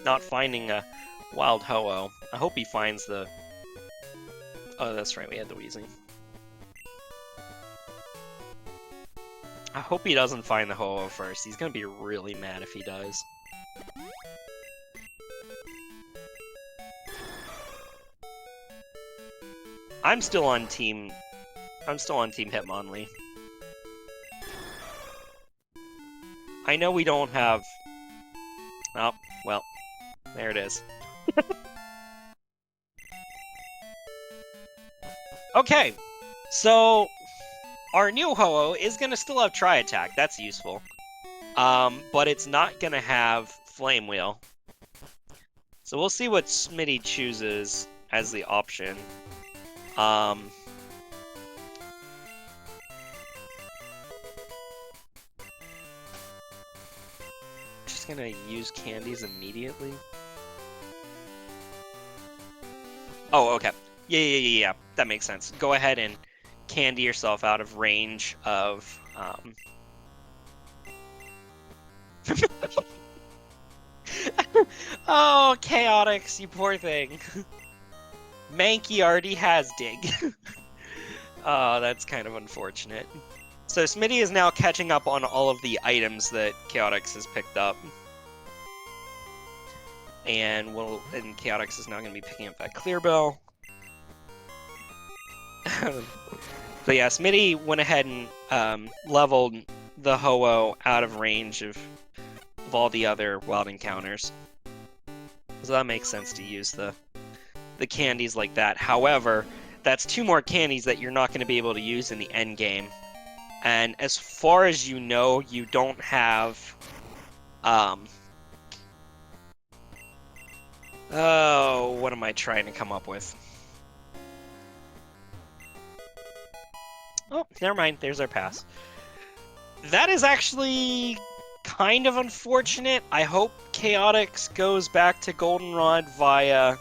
Not finding a wild Ho-Oh. I hope he finds the... Oh, that's right, we had the Wheezing. I hope he doesn't find the Ho-Oh first. He's gonna be really mad if he does. I'm still on team Hitmonlee. I know we don't have... Oh, well, there it is. Okay, so our new Ho-Oh is gonna still have Tri-Attack. That's useful. But it's not gonna have Flame Wheel. So we'll see what Smitty chooses as the option. Just gonna use candies immediately. Oh, okay. Yeah. That makes sense. Go ahead and candy yourself out of range of, Oh, Chaotix, you poor thing. Mankey already has Dig. Oh, that's kind of unfortunate. So Smitty is now catching up on all of the items that Chaotix has picked up. And Chaotix is now going to be picking up that Clear Bell. So yeah, Smitty went ahead and leveled the Ho-Oh out of range of all the other wild encounters. So that makes sense to use the candies like that. However, that's 2 more candies that you're not going to be able to use in the end game. And as far as you know, you don't have... Oh, what am I trying to come up with? Oh, never mind. There's our pass. That is actually kind of unfortunate. I hope Chaotix goes back to Goldenrod via...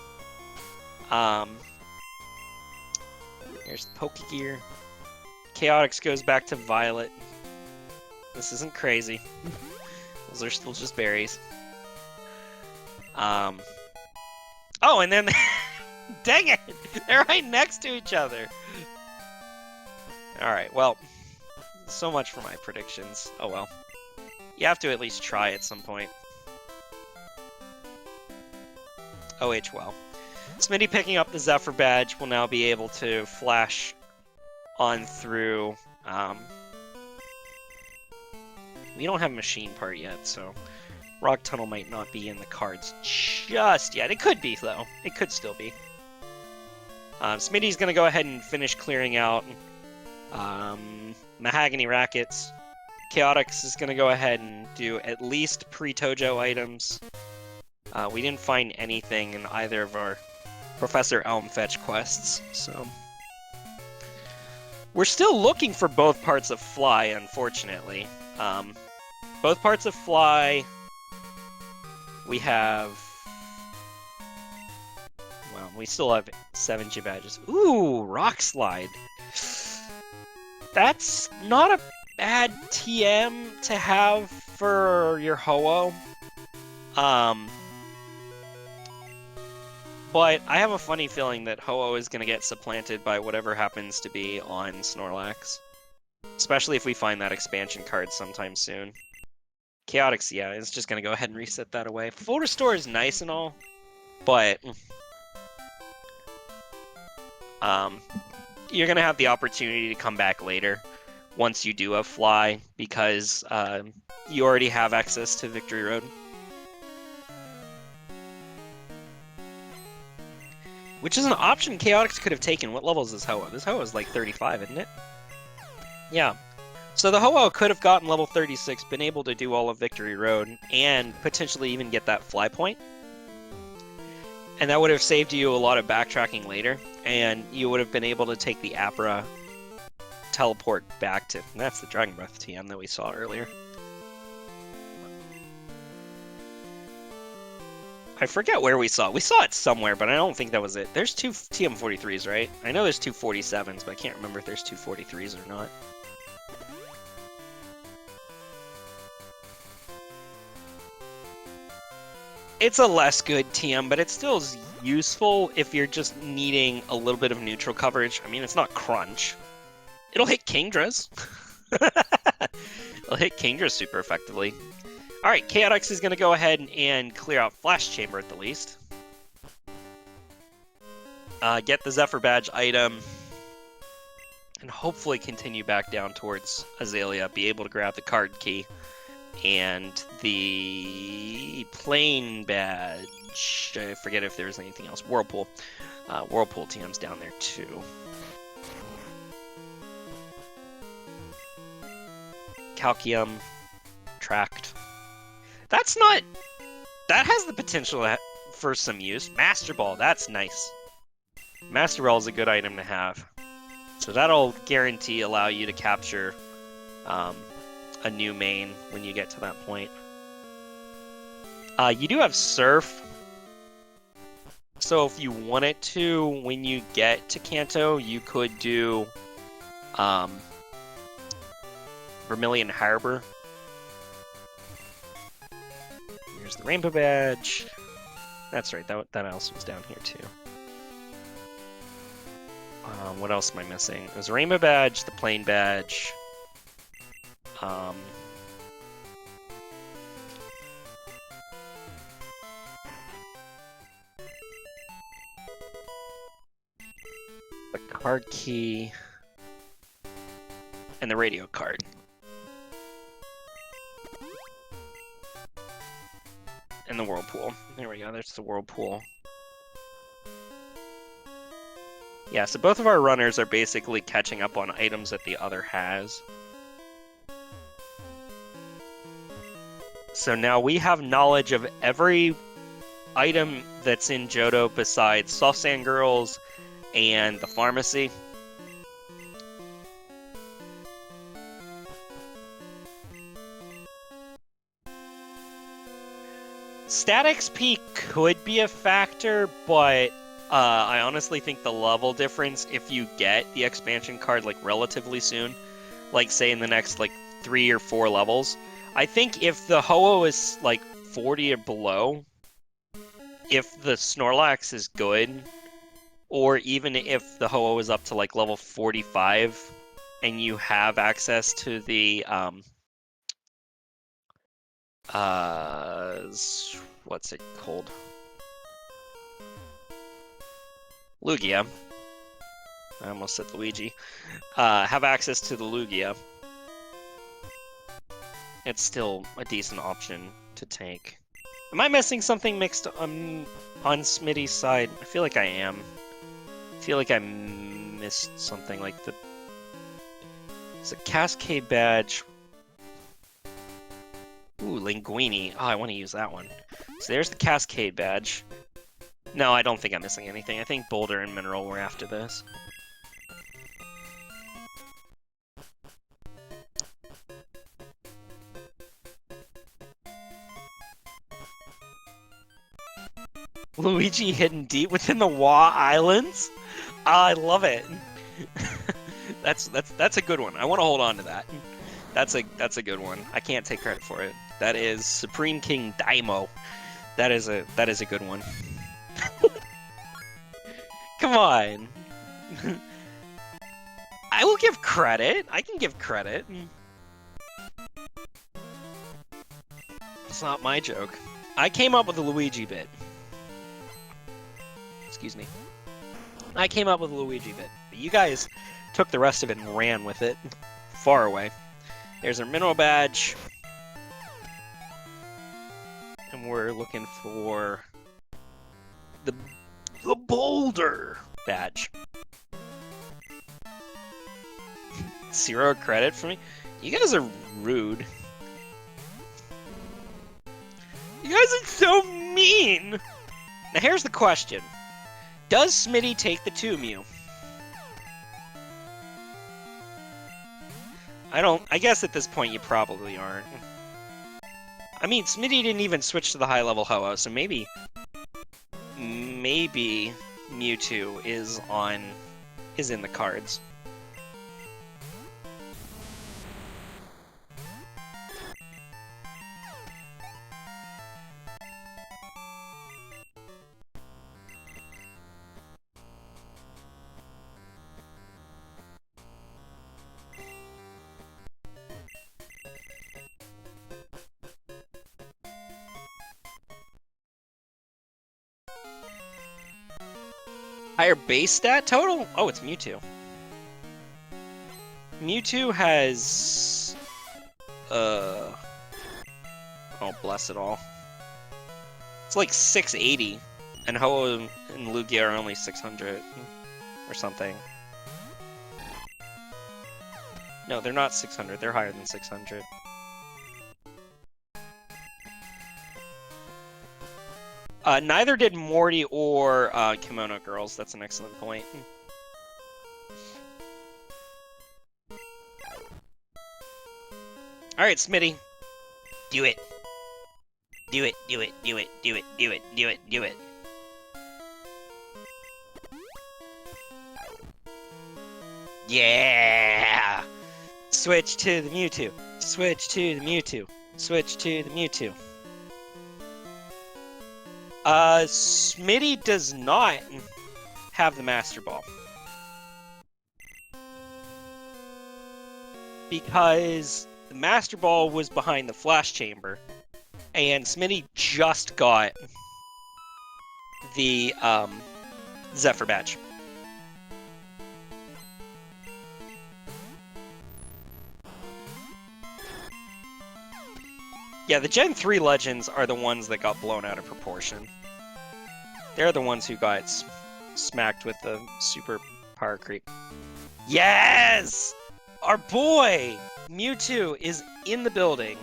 Here's the Pokegear. Chaotix goes back to Violet. This isn't crazy. Those are still just berries. Oh, and then... Dang it! They're right next to each other! Alright, well... So much for my predictions. Oh well. You have to at least try at some point. OH well. Smitty picking up the Zephyr badge will now be able to flash on through... We don't have a machine part yet, so... Rock Tunnel might not be in the cards just yet. It could be, though. It could still be. Smitty's gonna go ahead and finish clearing out Mahogany Rackets. Chaotix is gonna go ahead and do at least pre-Tojo items. We didn't find anything in either of our Professor Elm fetch quests, so... We're still looking for both parts of Fly, unfortunately. Both parts of Fly... We have... Well, we still have 7 G badges. Ooh, Rock Slide. That's not a bad TM to have for your Ho-Oh. But I have a funny feeling that Ho-Oh is going to get supplanted by whatever happens to be on Snorlax. Especially if we find that expansion card sometime soon. Chaotix, yeah, is just going to go ahead and reset that away. Full Restore is nice and all, but... you're going to have the opportunity to come back later once you do have Fly, because you already have access to Victory Road. Which is an option Chaotix could have taken. What level is this Ho-Oh? This Ho-Oh is like 35, isn't it? Yeah. So the Ho-Oh could have gotten level 36, been able to do all of Victory Road, and potentially even get that fly point. And that would have saved you a lot of backtracking later, and you would have been able to take the Abra teleport back to... That's the Dragon Breath TM that we saw earlier. I forget where we saw it. We saw it somewhere, but I don't think that was it. There's two TM43s, right? I know there's two 47s, but I can't remember if there's two 43s or not. It's a less good TM, but it still is useful if you're just needing a little bit of neutral coverage. I mean, it's not crunch. It'll hit Kingdras. It'll hit Kingdras super effectively. Alright, Chaotix is going to go ahead and clear out Flash Chamber at the least. Get the Zephyr Badge item. And hopefully continue back down towards Azalea. Be able to grab the card key. And the Plane Badge. I forget if there's anything else. Whirlpool. Whirlpool TM's down there too. Calcium. Tract. That's not... That has the potential for some use. Master Ball, that's nice. Master Ball is a good item to have. So that'll guarantee allow you to capture a new main when you get to that point. You do have Surf. So if you wanted to, when you get to Kanto, you could do Vermilion Harbor. Here's the Rainbow Badge. That's right, that else was down here too. What else am I missing? There's a Rainbow Badge, the Plane Badge. The card key. And the radio card. And the Whirlpool. There we go, there's the Whirlpool. Yeah, so both of our runners are basically catching up on items that the other has. So now we have knowledge of every item that's in Johto besides Soft Sand Girls and the pharmacy. Stat XP could be a factor, but I honestly think the level difference, if you get the expansion card like relatively soon, like say in the next like 3 or 4 levels, I think if the Ho-Oh is like 40 or below, if the Snorlax is good, or even if the Ho-Oh is up to like level 45 and you have access to the what's it called? Lugia. I almost said Luigi. Have access to the Lugia. It's still a decent option to take. Am I missing something mixed on Smitty's side? I feel like I am. I feel like I missed something like the... It's a Cascade Badge. Ooh, Linguini. Oh, I want to use that one. So there's the Cascade Badge. No, I don't think I'm missing anything. I think Boulder and Mineral were after this. Luigi hidden deep within the Wa Islands? I love it. That's a good one. I want to hold on to that. That's a good one. I can't take credit for it. That is Supreme King Daimo. That is a good one. Come on. I will give credit. I can give credit. It's not my joke. I came up with the Luigi bit. Excuse me. I came up with a Luigi bit. But you guys took the rest of it and ran with it. Far away. There's our Mineral Badge. And we're looking for the The boulder badge. 0 credit for me? You guys are rude. You guys are so mean! Now here's the question. Does Smitty take the 2 Mew? I guess at this point you probably aren't. I mean, Smitty didn't even switch to the high-level Ho-Oh, so maybe Mewtwo is in the cards. Higher base stat total? Oh, it's Mewtwo. Mewtwo has... Oh, bless it all. It's like 680, and Ho-Oh and Lugia are only 600 or something. No, they're not 600. They're higher than 600. Neither did Morty or Kimono Girls. That's an excellent point. Alright, Smitty. Do it. Do it, do it, do it, do it, do it, do it, do it. Yeah! Switch to the Mewtwo. Switch to the Mewtwo. Switch to the Mewtwo. Smitty does not have the Master Ball. Because the Master Ball was behind the Flash Chamber, and Smitty just got the, Zephyr Badge. Yeah, the Gen 3 Legends are the ones that got blown out of proportion. They're the ones who got smacked with the super power creep. Yes! Our boy! Mewtwo is in the building.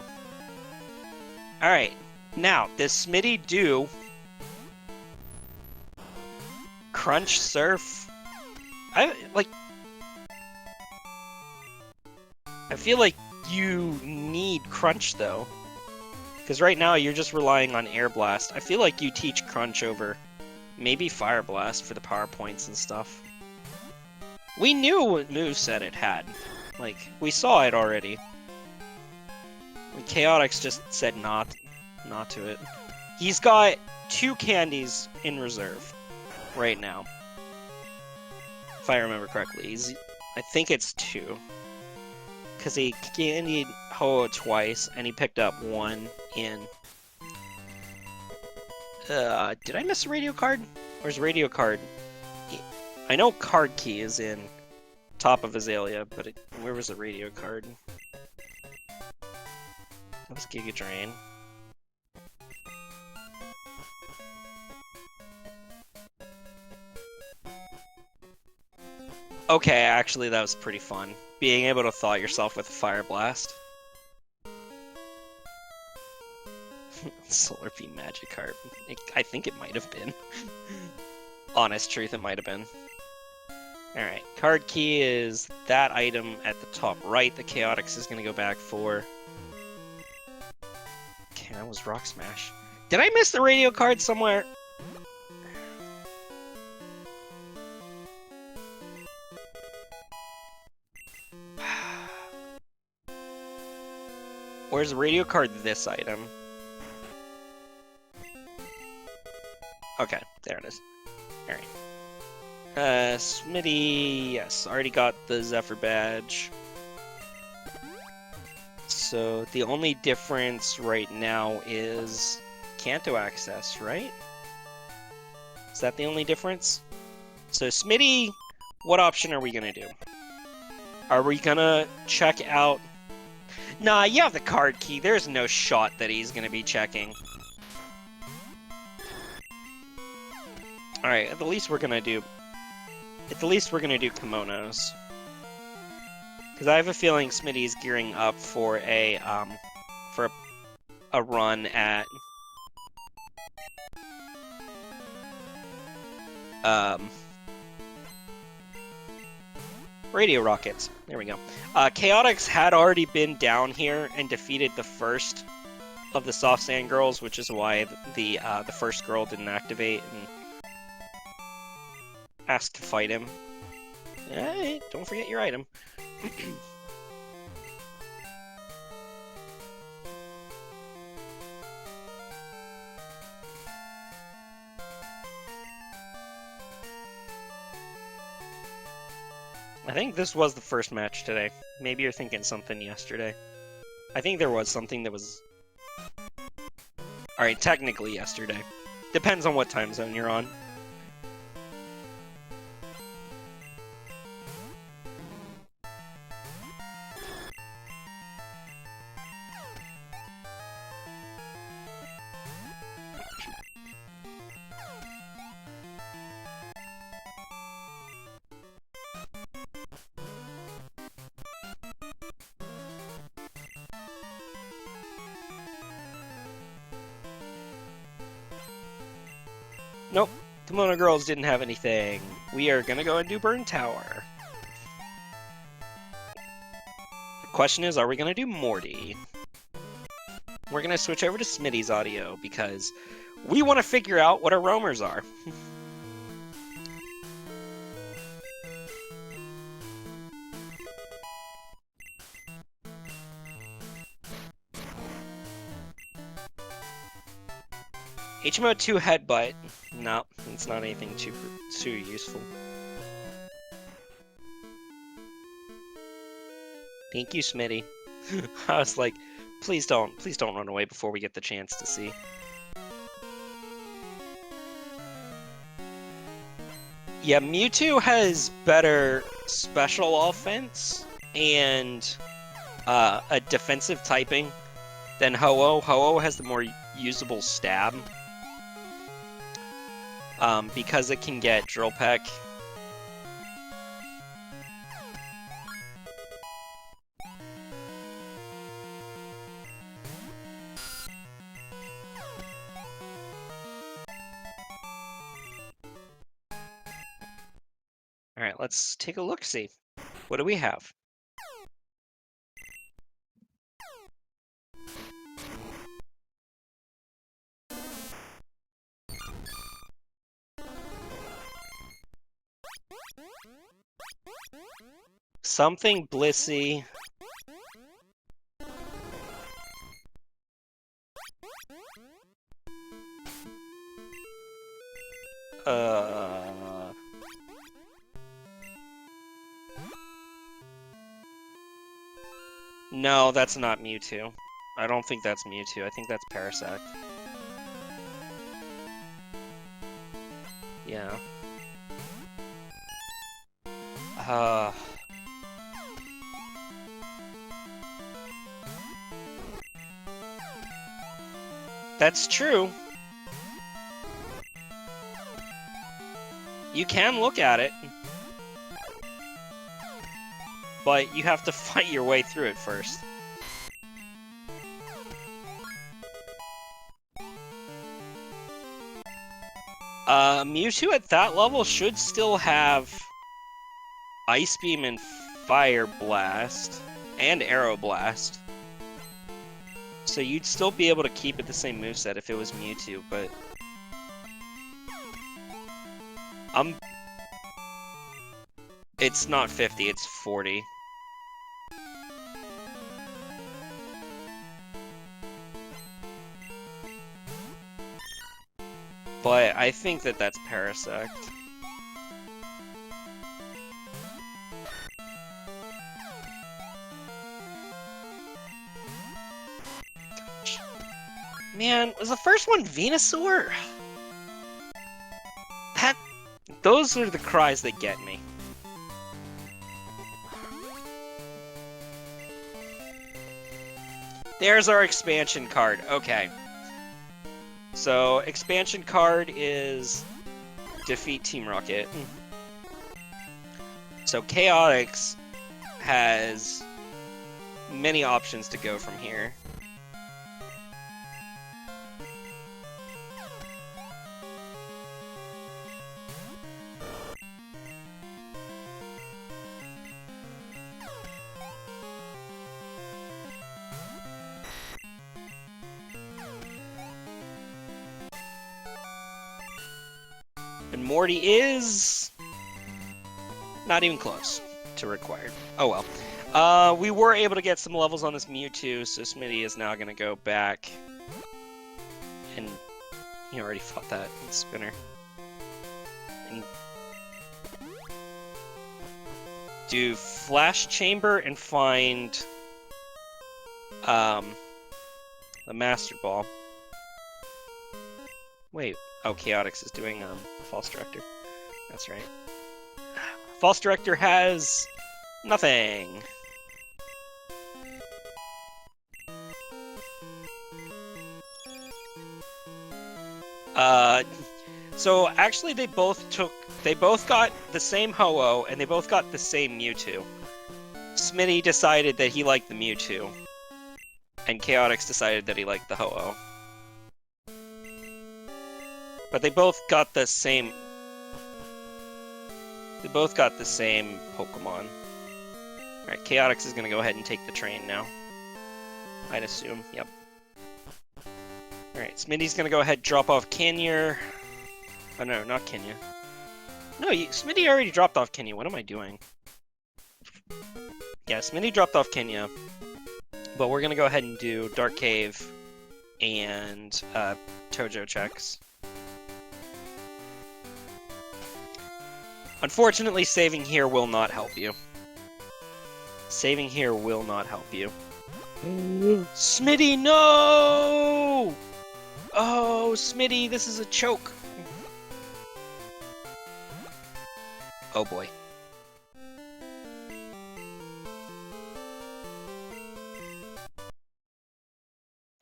Alright, now, does Smitty do Crunch Surf? I feel like you need Crunch, though. Because right now, you're just relying on Air Blast. I feel like you teach Crunch over maybe Fire Blast for the power points and stuff. We knew what moveset it had. Like, we saw it already. Choatix just said not to it. He's got 2 candies in reserve right now. If I remember correctly. I think it's 2. Because he candied Ho-Oh twice, and he picked up 1 in... did I miss a radio card? Where's radio card? I know card key is in top of Azalea, but where was the radio card? That was Giga Drain. Okay, actually that was pretty fun. Being able to thaw yourself with a Fire Blast. Solar Beam Magikarp. I think it might have been. Honest truth, it might have been. Alright, card key is that item at the top right that Choatix is going to go back for. Okay, that was Rock Smash. Did I miss the radio card somewhere? Where's the radio card this item? Okay, there it is. Alright. Smitty, yes, already got the Zephyr Badge. So the only difference right now is Kanto access, right? Is that the only difference? So Smitty, what option are we gonna do? Are we gonna check out... Nah, you have the card key. There's no shot that he's gonna be checking. Alright, at the least we're gonna do kimonos. Because I have a feeling Smitty's gearing up for a run at radio rockets. There we go. Choatix had already been down here and defeated the first of the soft sand girls, which is why the first girl didn't activate and asked to fight him. Hey, don't forget your item. I think this was the first match today. Maybe you're thinking something yesterday. I think there was something that was... Alright, technically yesterday. Depends on what time zone you're on. Nope, Kimono Girls didn't have anything. We are gonna go and do Burn Tower. The question is, are we gonna do Morty? We're gonna switch over to Smitty's audio because we want to figure out what our roamers are. HMO 2 Headbutt. No, it's not anything too useful. Thank you, Smitty. I was like, please don't run away before we get the chance to see. Yeah, Mewtwo has better special offense and a defensive typing than Ho-Oh. Ho-Oh has the more usable stab. Because it can get Drill Peck. Alright, let's take a look-see. What do we have? Something Blissey. No, that's not Mewtwo. I don't think that's Mewtwo. I think that's Parasect. Yeah. That's true. You can look at it. But you have to fight your way through it first. Mewtwo at that level should still have Ice Beam and Fire Blast and Aero Blast. So you'd still be able to keep it the same moveset if it was Mewtwo, but... It's not 50, it's 40. But I think that that's Parasect. Man, was the first one Venusaur? Those are the cries that get me. There's our expansion card. Okay. So, expansion card is defeat Team Rocket. So Choatix has many options to go from here. And Morty is not even close to required. Oh well. We were able to get some levels on this Mewtwo, so Smitty is now going to go back. And he already fought that spinner. And do Flash Chamber and find the Master Ball. Wait. Oh, Choatix is doing False Director. That's right. False Director has nothing. So actually they both got the same Ho-Oh and they both got the same Mewtwo. Smitty decided that he liked the Mewtwo, and Choatix decided that he liked the Ho-Oh. But they both got the same. They both got the same Pokemon. Alright, Choatix is gonna go ahead and take the train now. I'd assume, yep. Alright, Smitty's gonna go ahead and drop off Kenya. Oh no, not Kenya. No, Smitty already dropped off Kenya. What am I doing? Yeah, Smitty dropped off Kenya. But we're gonna go ahead and do Dark Cave and Tojo checks. Unfortunately, saving here will not help you. Saving here will not help you. Smitty, no! Oh, Smitty, this is a choke. Oh boy.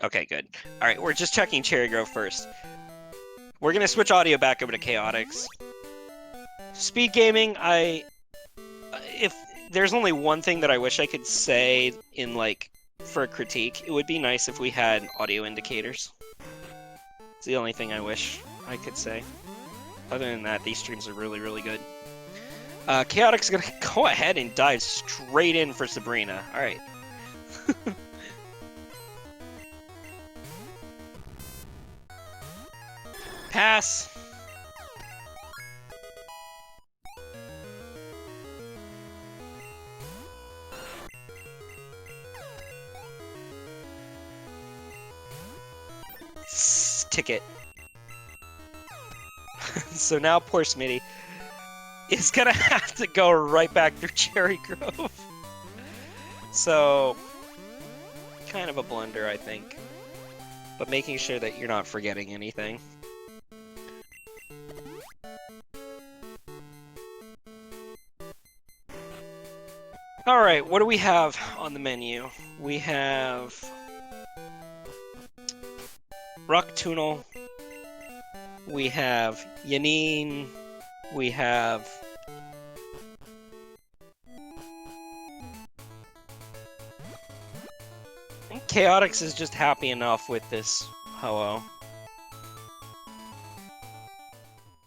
Okay, good. Alright, we're just checking Cherry Grove first. We're gonna switch audio back over to Choatix. SpeedGaming, if there's only one thing that I wish I could say in, like, for a critique, it would be nice if we had audio indicators. It's the only thing I wish I could say. Other than that, these streams are really, really good. Choatix is gonna go ahead and dive straight in for Sabrina. Alright. Pass! Ticket. So now poor Smitty is gonna have to go right back through Cherry Grove. So, kind of a blunder, I think. But making sure that you're not forgetting anything. Alright, what do we have on the menu? We have Rock Tunnel, we have Yanine, we have I think Choatix is just happy enough with this Ho-Oh.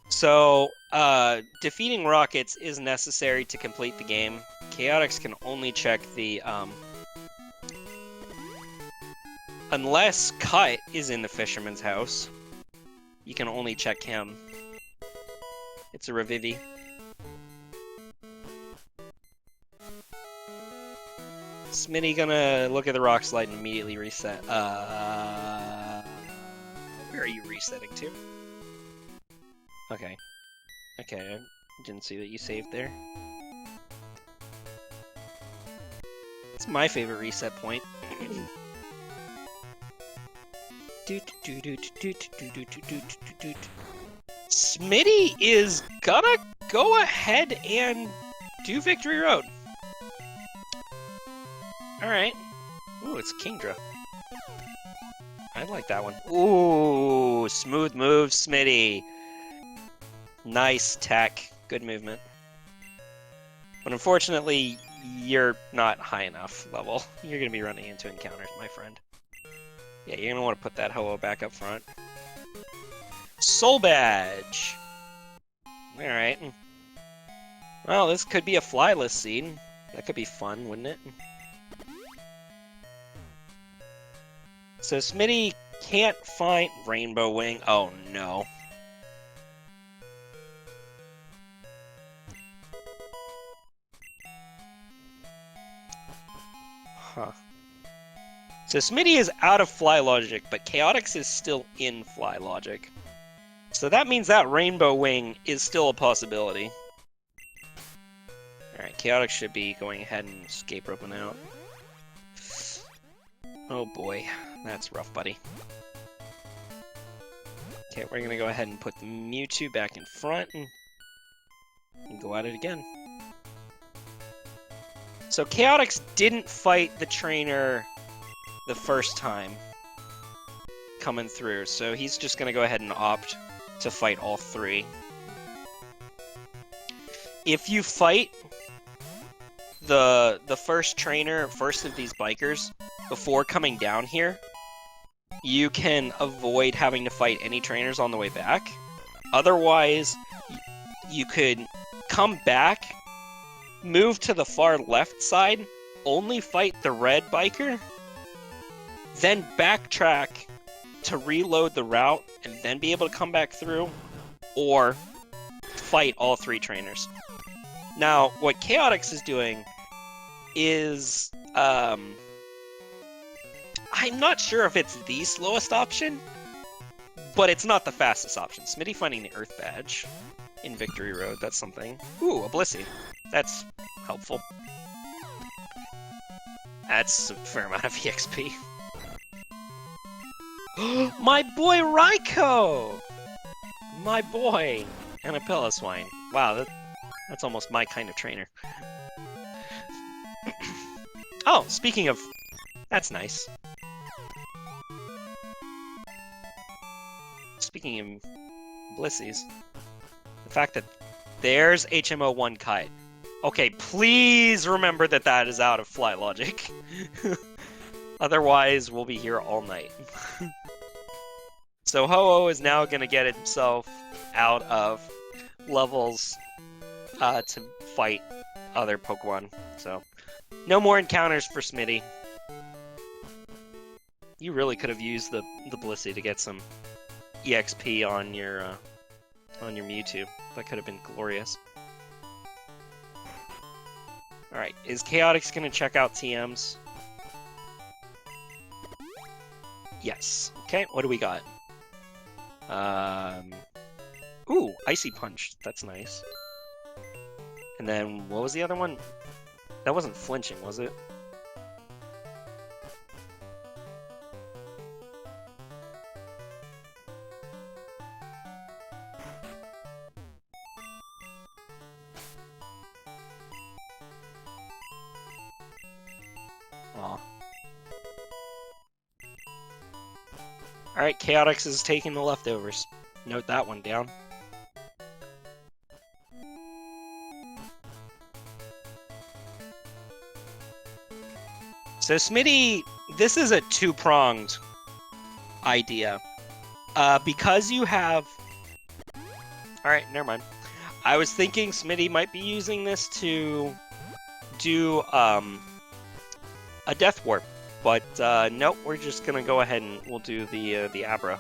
So, defeating Rockets is necessary to complete the game. Choatix can only check the, unless Cut is in the Fisherman's house, you can only check him. It's a Revivi. Smitty gonna look at the rock slide and immediately reset. Where are you resetting to? Okay. Okay, I didn't see that you saved there. It's my favorite reset point. Smitty is gonna go ahead and do Victory Road. Alright. Ooh, it's Kingdra. I like that one. Ooh, smooth move, Smitty. Nice tech. Good movement. But unfortunately, you're not high enough level. You're going to be running into encounters, my friend. Yeah, you're going to want to put that Ho-Oh back up front. Soul Badge! Alright. Well, this could be a flyless scene. That could be fun, wouldn't it? So Smitty can't find Rainbow Wing. Oh no. Huh. So Smitty is out of fly logic, but Choatix is still in fly logic. So that means that Rainbow Wing is still a possibility. Alright, Choatix should be going ahead and escape roping out. Oh boy, that's rough, buddy. Okay, we're gonna go ahead and put the Mewtwo back in front and go at it again. So Choatix didn't fight the trainer the first time coming through, so he's just gonna go ahead and opt to fight all three. If you fight the first trainer, first of these bikers, before coming down here, you can avoid having to fight any trainers on the way back. Otherwise, you could come back, move to the far left side, only fight the red biker, then backtrack to reload the route, and then be able to come back through, or fight all three trainers. Now, what Choatix is doing is, I'm not sure if it's the slowest option, but it's not the fastest option. Smitty finding the Earth Badge in Victory Road, that's something. Ooh, a Blissey. That's helpful. That's a fair amount of EXP. My boy Raikou! My boy! And a Piloswine. Wow, that's almost my kind of trainer. Oh, speaking of... That's nice. Speaking of Blissies, the fact that there's HMO1 Kite. Okay, please remember that that is out of fly logic. Otherwise, we'll be here all night. So Ho-Oh is now going to get himself out of levels to fight other Pokemon. So, no more encounters for Smitty. You really could have used the Blissey to get some EXP on your Mewtwo. That could have been glorious. Alright, is Choatix going to check out TMs? Yes. Okay, what do we got? Ooh, Icy Punch. That's nice. And then, what was the other one? That wasn't flinching, was it? Aw. Alright, Choatix is taking the leftovers. Note that one down. So Smitty, this is a two-pronged idea. Because you have... Alright, never mind. I was thinking Smitty might be using this to do a Death Warp. But nope, we're just gonna go ahead and we'll do the Abra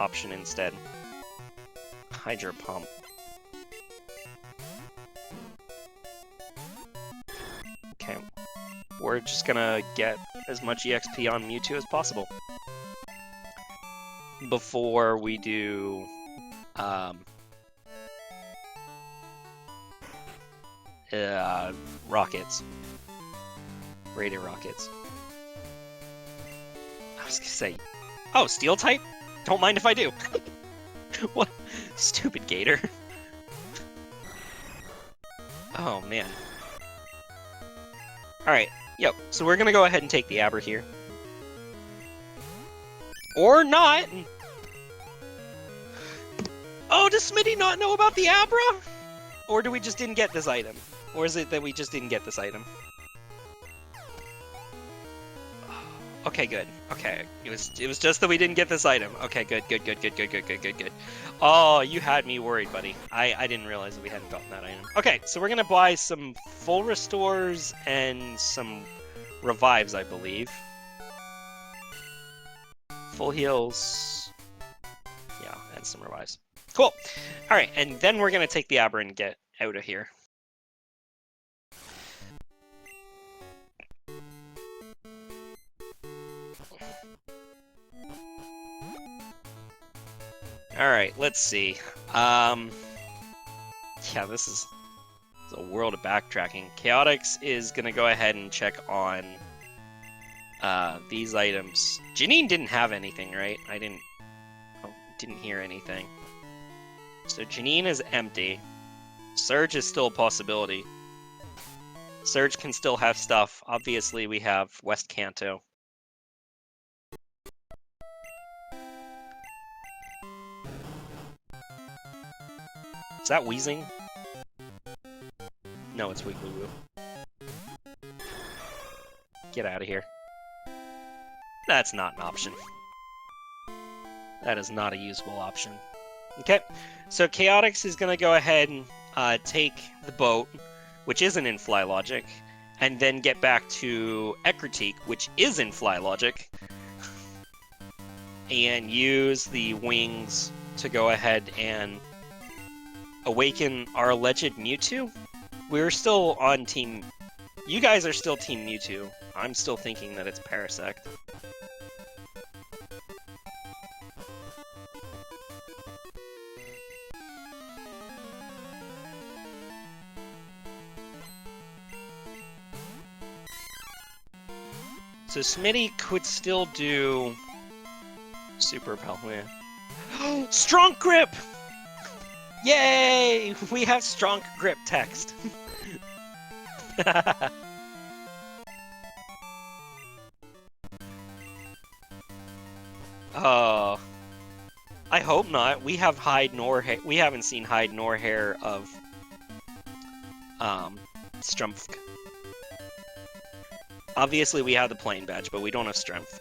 option instead. Hydro Pump. Okay, we're just gonna get as much EXP on Mewtwo as possible before we do rockets, Radiant Rockets. I was gonna say, oh, Steel type? Don't mind if I do. What? Stupid Gator. Oh, man. Alright, yep. So we're gonna go ahead and take the Abra here. Or not! Oh, does Smitty not know about the Abra? Or do we just didn't get this item? Or is it that we just didn't get this item? Okay, good. Okay, it was just that we didn't get this item. Okay, good. Oh, you had me worried, buddy. I didn't realize that we hadn't gotten that item. Okay, so we're gonna buy some full restores and some revives, I believe. Full heals. Yeah, and some revives. Cool. All right, and then we're gonna take the Abra and get out of here. All right, let's see. Yeah, this is a world of backtracking. Choatix is gonna go ahead and check on these items. Janine didn't have anything, right? I didn't hear anything. So Janine is empty. Surge is still a possibility. Surge can still have stuff. Obviously, we have West Kanto. Is that wheezing? No, it's Wiggly Woo. Get out of here. That's not an option. That is not a usable option. Okay, so Choatix is going to go ahead and take the boat, which isn't in Fly Logic, and then get back to Ekritique, which is in Fly Logic, and use the wings to go ahead and awaken our alleged Mewtwo. We're still on team... You guys are still team Mewtwo. I'm still thinking that it's Parasect. So Smitty could still do Super Pelwin. Strong Grip! Yay! We have Strong Grip text. Oh, I hope not. We have hide nor hair. We haven't seen hide nor hair of Strumpf. Obviously, we have the Plane badge, but we don't have Strumpf.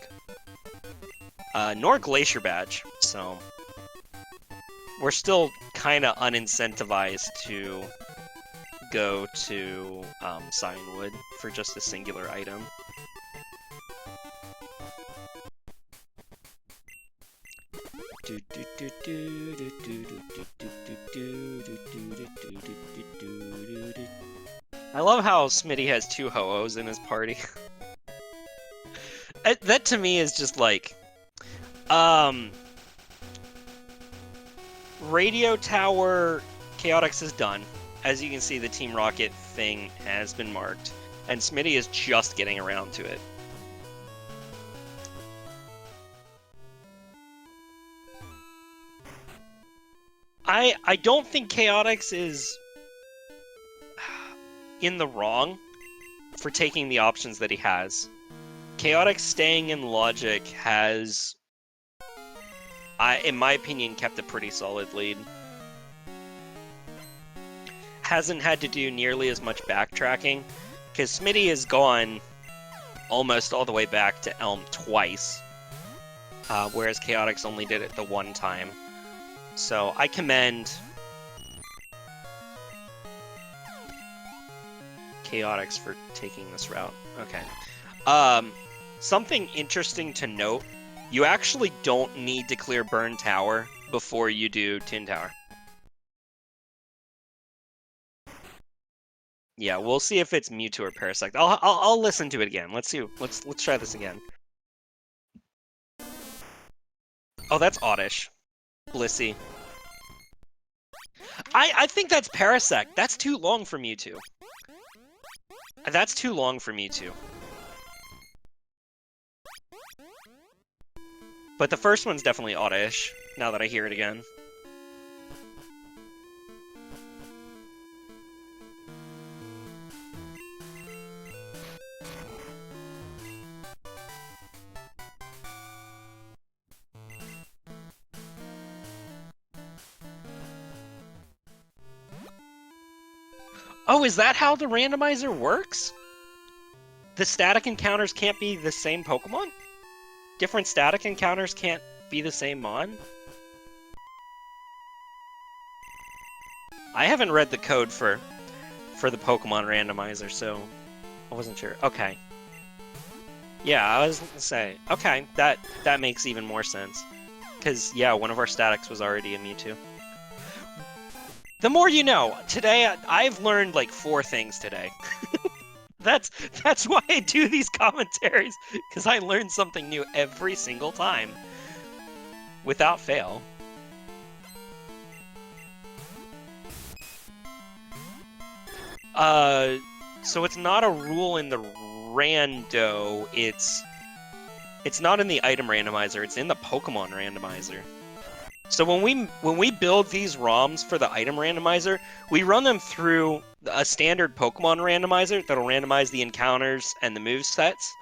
Nor Glacier badge, so we're still kind of unincentivized to go to Cianwood for just a singular item. I love how Smitty has 2 Ho-Ohs in his party. That to me is just like... Radio Tower Choatix is done. As you can see, the Team Rocket thing has been marked. And Smitty is just getting around to it. I don't think Choatix is in the wrong for taking the options that he has. Choatix staying in Logic has, in my opinion, kept a pretty solid lead. Hasn't had to do nearly as much backtracking, because Smitty has gone almost all the way back to Elm twice, whereas Choatix only did it the one time. So I commend Choatix for taking this route. Okay. Something interesting to note, you actually don't need to clear Burn Tower before you do Tin Tower. Yeah, we'll see if it's Mewtwo or Parasect. I'll listen to it again. Let's see. Let's try this again. Oh, that's Oddish. Blissey. I think that's Parasect. That's too long for Mewtwo. That's too long for Mewtwo. But the first one's definitely Oddish, now that I hear it again. Oh, is that how the randomizer works? The static encounters can't be the same Pokemon? Different static encounters can't be the same Mon? I haven't read the code for the Pokemon randomizer, so I wasn't sure. Okay. Yeah, I was gonna say, okay, that makes even more sense. Because, yeah, one of our statics was already a Mewtwo. The more you know. Today, I've learned like 4 things today. That's why I do these commentaries, because I learn something new every single time. Without fail. So it's not a rule in the rando, it's not in the item randomizer, it's in the Pokemon randomizer. So when we build these ROMs for the item randomizer, we run them through a standard Pokemon randomizer that'll randomize the encounters and the move sets.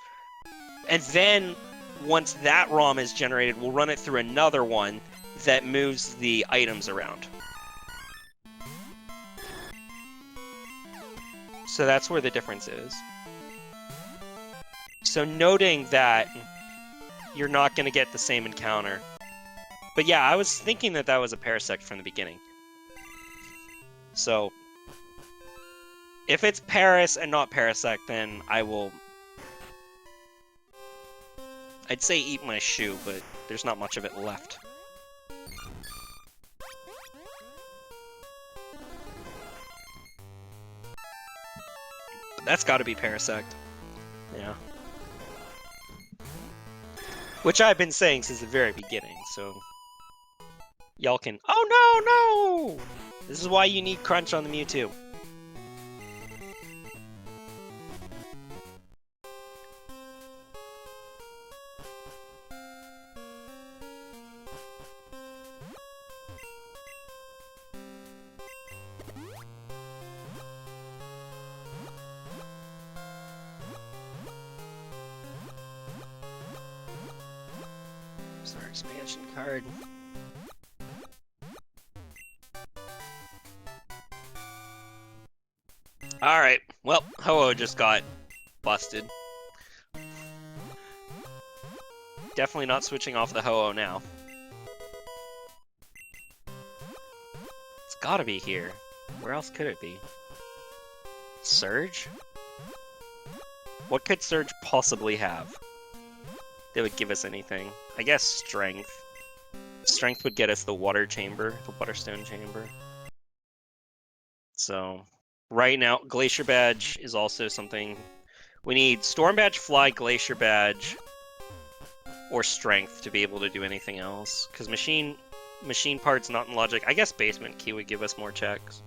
And then once that ROM is generated, we'll run it through another one that moves the items around. So that's where the difference is. So noting that you're not going to get the same encounter. But yeah, I was thinking that that was a Parasect from the beginning. So if it's Paras and not Parasect, then I will... I'd say eat my shoe, but there's not much of it left. That's got to be Parasect. Yeah. Which I've been saying since the very beginning, so... Y'all can... Oh, no, no! This is why you need Crunch on the Mewtwo. It's our expansion card. Alright, well, Ho-Oh just got busted. Definitely not switching off the Ho-Oh now. It's gotta be here. Where else could it be? Surge? What could Surge possibly have that would give us anything? I guess Strength. Strength would get us the Water Chamber, the Waterstone Chamber. So... Right now, Glacier Badge is also something... We need Storm Badge, Fly, Glacier Badge, or Strength to be able to do anything else. Because Machine Part's not in Logic. I guess Basement Key would give us more checks.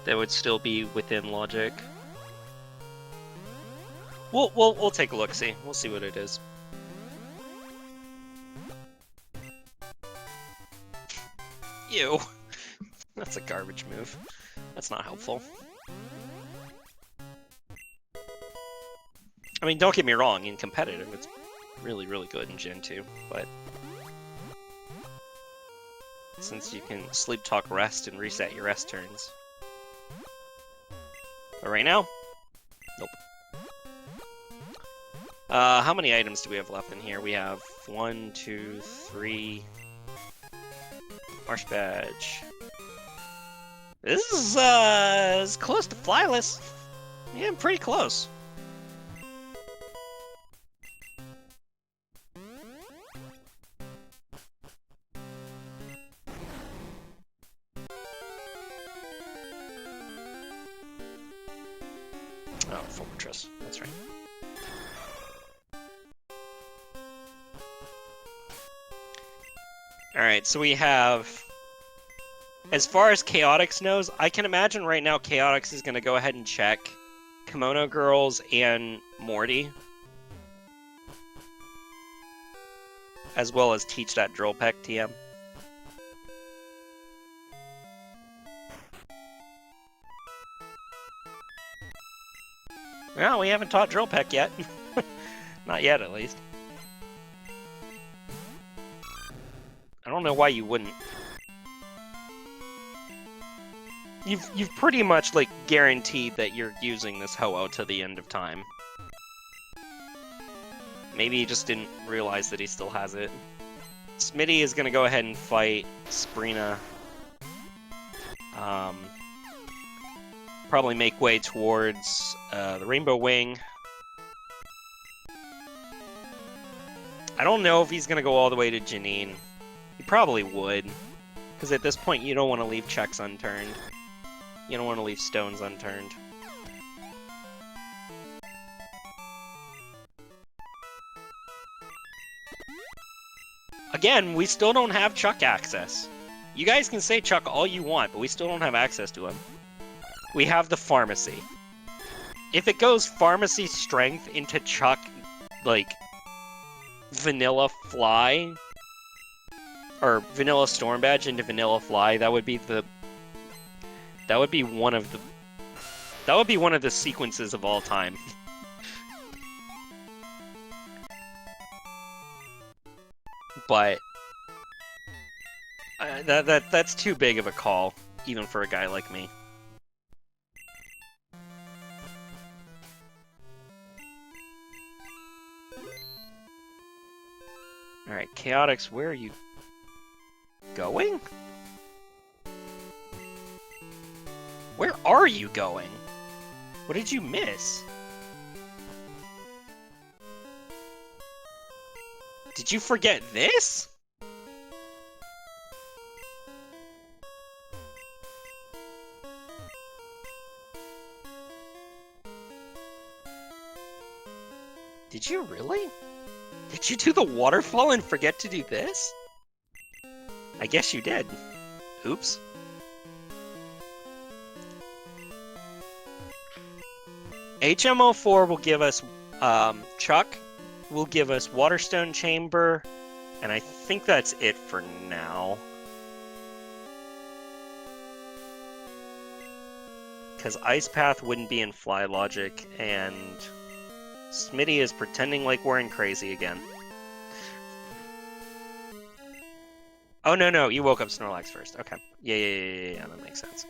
That would still be within Logic. We'll take a look, see. We'll see what it is. Ew. That's a garbage move. That's not helpful. I mean, don't get me wrong, in competitive, it's really, really good in Gen 2, but... Since you can sleep, talk, rest, and reset your rest turns. But right now, nope. How many items do we have left in here? We have 1, 2, 3... Marsh Badge... This is close to flyless. Yeah, pretty close. Oh, Fortress. That's right. Alright, so we have... As far as Choatix knows, I can imagine right now Choatix is going to go ahead and check Kimono Girls and Morty. As well as teach that Drill Peck TM. Well, we haven't taught Drill Peck yet. Not yet, at least. I don't know why you wouldn't. you've pretty much like guaranteed that you're using this Ho-Oh to the end of time. Maybe he just didn't realize that he still has it. Smitty is gonna go ahead and fight Sprina. Probably make way towards the Rainbow Wing. I don't know if he's gonna go all the way to Janine. He probably would, because at this point you don't want to leave checks unturned. You don't want to leave stones unturned. Again, we still don't have Chuck access. You guys can say Chuck all you want, but we still don't have access to him. We have the pharmacy. If it goes pharmacy strength into Chuck, like, vanilla fly, or vanilla storm badge into vanilla fly, that would be one of the sequences of all time. But that's too big of a call, even for a guy like me. Alright, Choatix, where are you going? Where are you going? What did you miss? Did you forget this? Did you really? Did you do the waterfall and forget to do this? I guess you did. Oops. HMO4 will give us Chuck, will give us Waterstone Chamber, and I think that's it for now. Because Ice Path wouldn't be in Fly Logic, and Smitty is pretending like we're in Crazy again. Oh, no, you woke up Snorlax first. Okay. Yeah, that makes sense.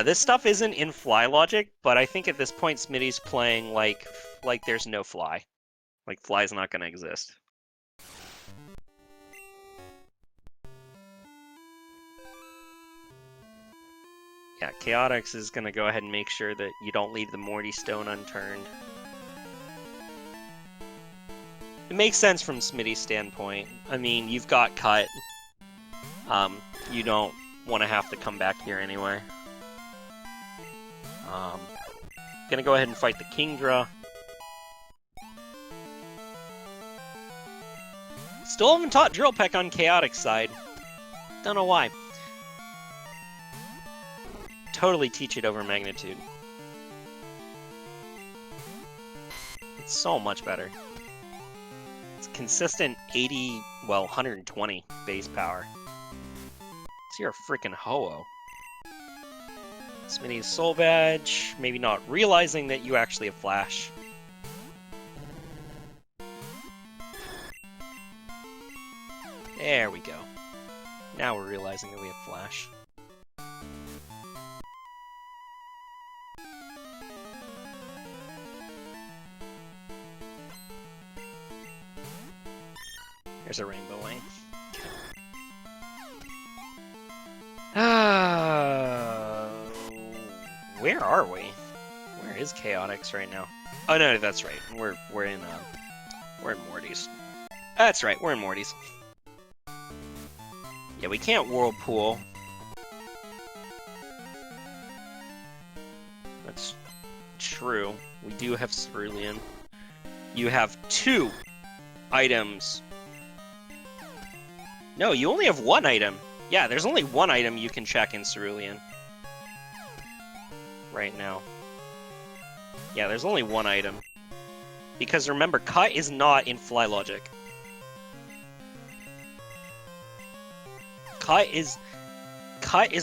This stuff isn't in Fly Logic, but I think at this point Smitty's playing like there's no Fly. Like, Fly's not gonna exist. Yeah, Choatix is gonna go ahead and make sure that you don't leave the Morty Stone unturned. It makes sense from Smitty's standpoint. I mean, you've got Cut. You don't want to have to come back here anyway. Gonna go ahead and fight the Kingdra. Still haven't taught Drill Peck on Choatix side. Don't know why. Totally teach it over Magnitude. It's so much better. It's consistent 80, well, 120 base power. So you're a freaking Ho-Oh. Smitty's Soul Badge, maybe not realizing that you actually have Flash. There we go. Now we're realizing that we have Flash. There's a Rainbow Wing. Where are we? Where is Choatix right now? Oh no, that's right. We're in Morty's. That's right, we're in Morty's. Yeah, we can't Whirlpool. That's true. We do have Cerulean. You have 2 items. No, you only have 1 item. Yeah, there's only 1 item you can check in Cerulean. Right now. Yeah, there's only 1 item. Because remember, Cut is not in Fly Logic. Cut is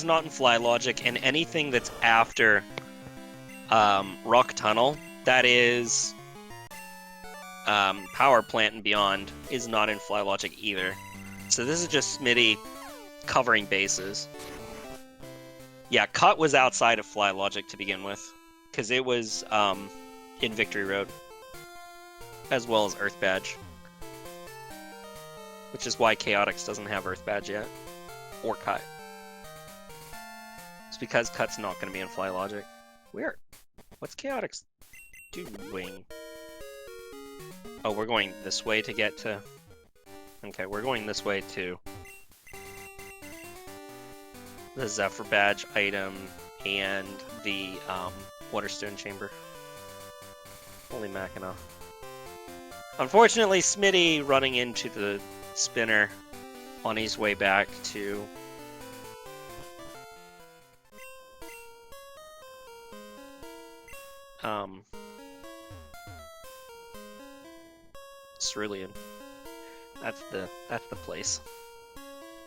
not in Fly Logic, and anything that's after Rock Tunnel, that is Power Plant and beyond, is not in Fly Logic either. So this is just Smitty covering bases. Yeah, cut was outside of fly logic to begin with, because it was in Victory Road, as well as Earth Badge, which is why Chaotix doesn't have Earth Badge yet, or cut. It's because cut's not going to be in fly logic. Where? What's Chaotix doing? Oh, we're going this way to get to... Okay, we're going this way to the Zephyr Badge item and the Waterstone Chamber. Holy Mackinac. Unfortunately, Smitty running into the spinner on his way back to... Cerulean. That's the place.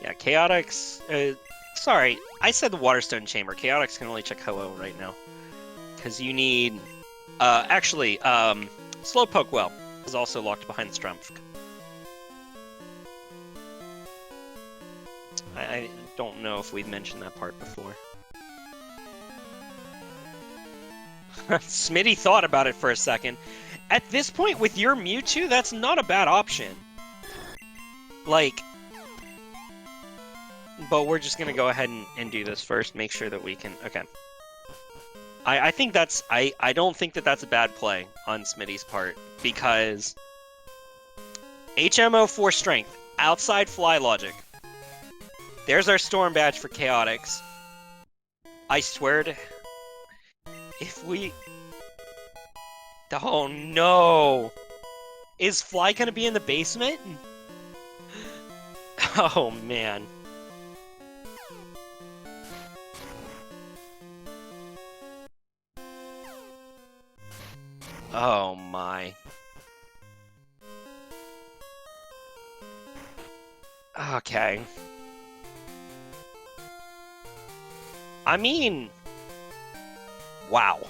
Yeah, Chaotix... sorry, I said the Waterstone Chamber. Chaotix can only check Ho-Oh right now. Because you need... actually, Slowpoke Well is also locked behind the Strumpf. I don't know if we've mentioned that part before. Smitty thought about it for a second. At this point, with your Mewtwo, that's not a bad option. Like... But we're just gonna go ahead and do this first, make sure that we can... Okay. I think that's... I don't think that that's a bad play on Smitty's part, because... HMO 4 Strength, outside Fly Logic. There's our Storm Badge for Chaotix. I swear to... If we... Oh no! Is Fly gonna be in the basement? Oh man. Oh my. Okay. I mean... Wow.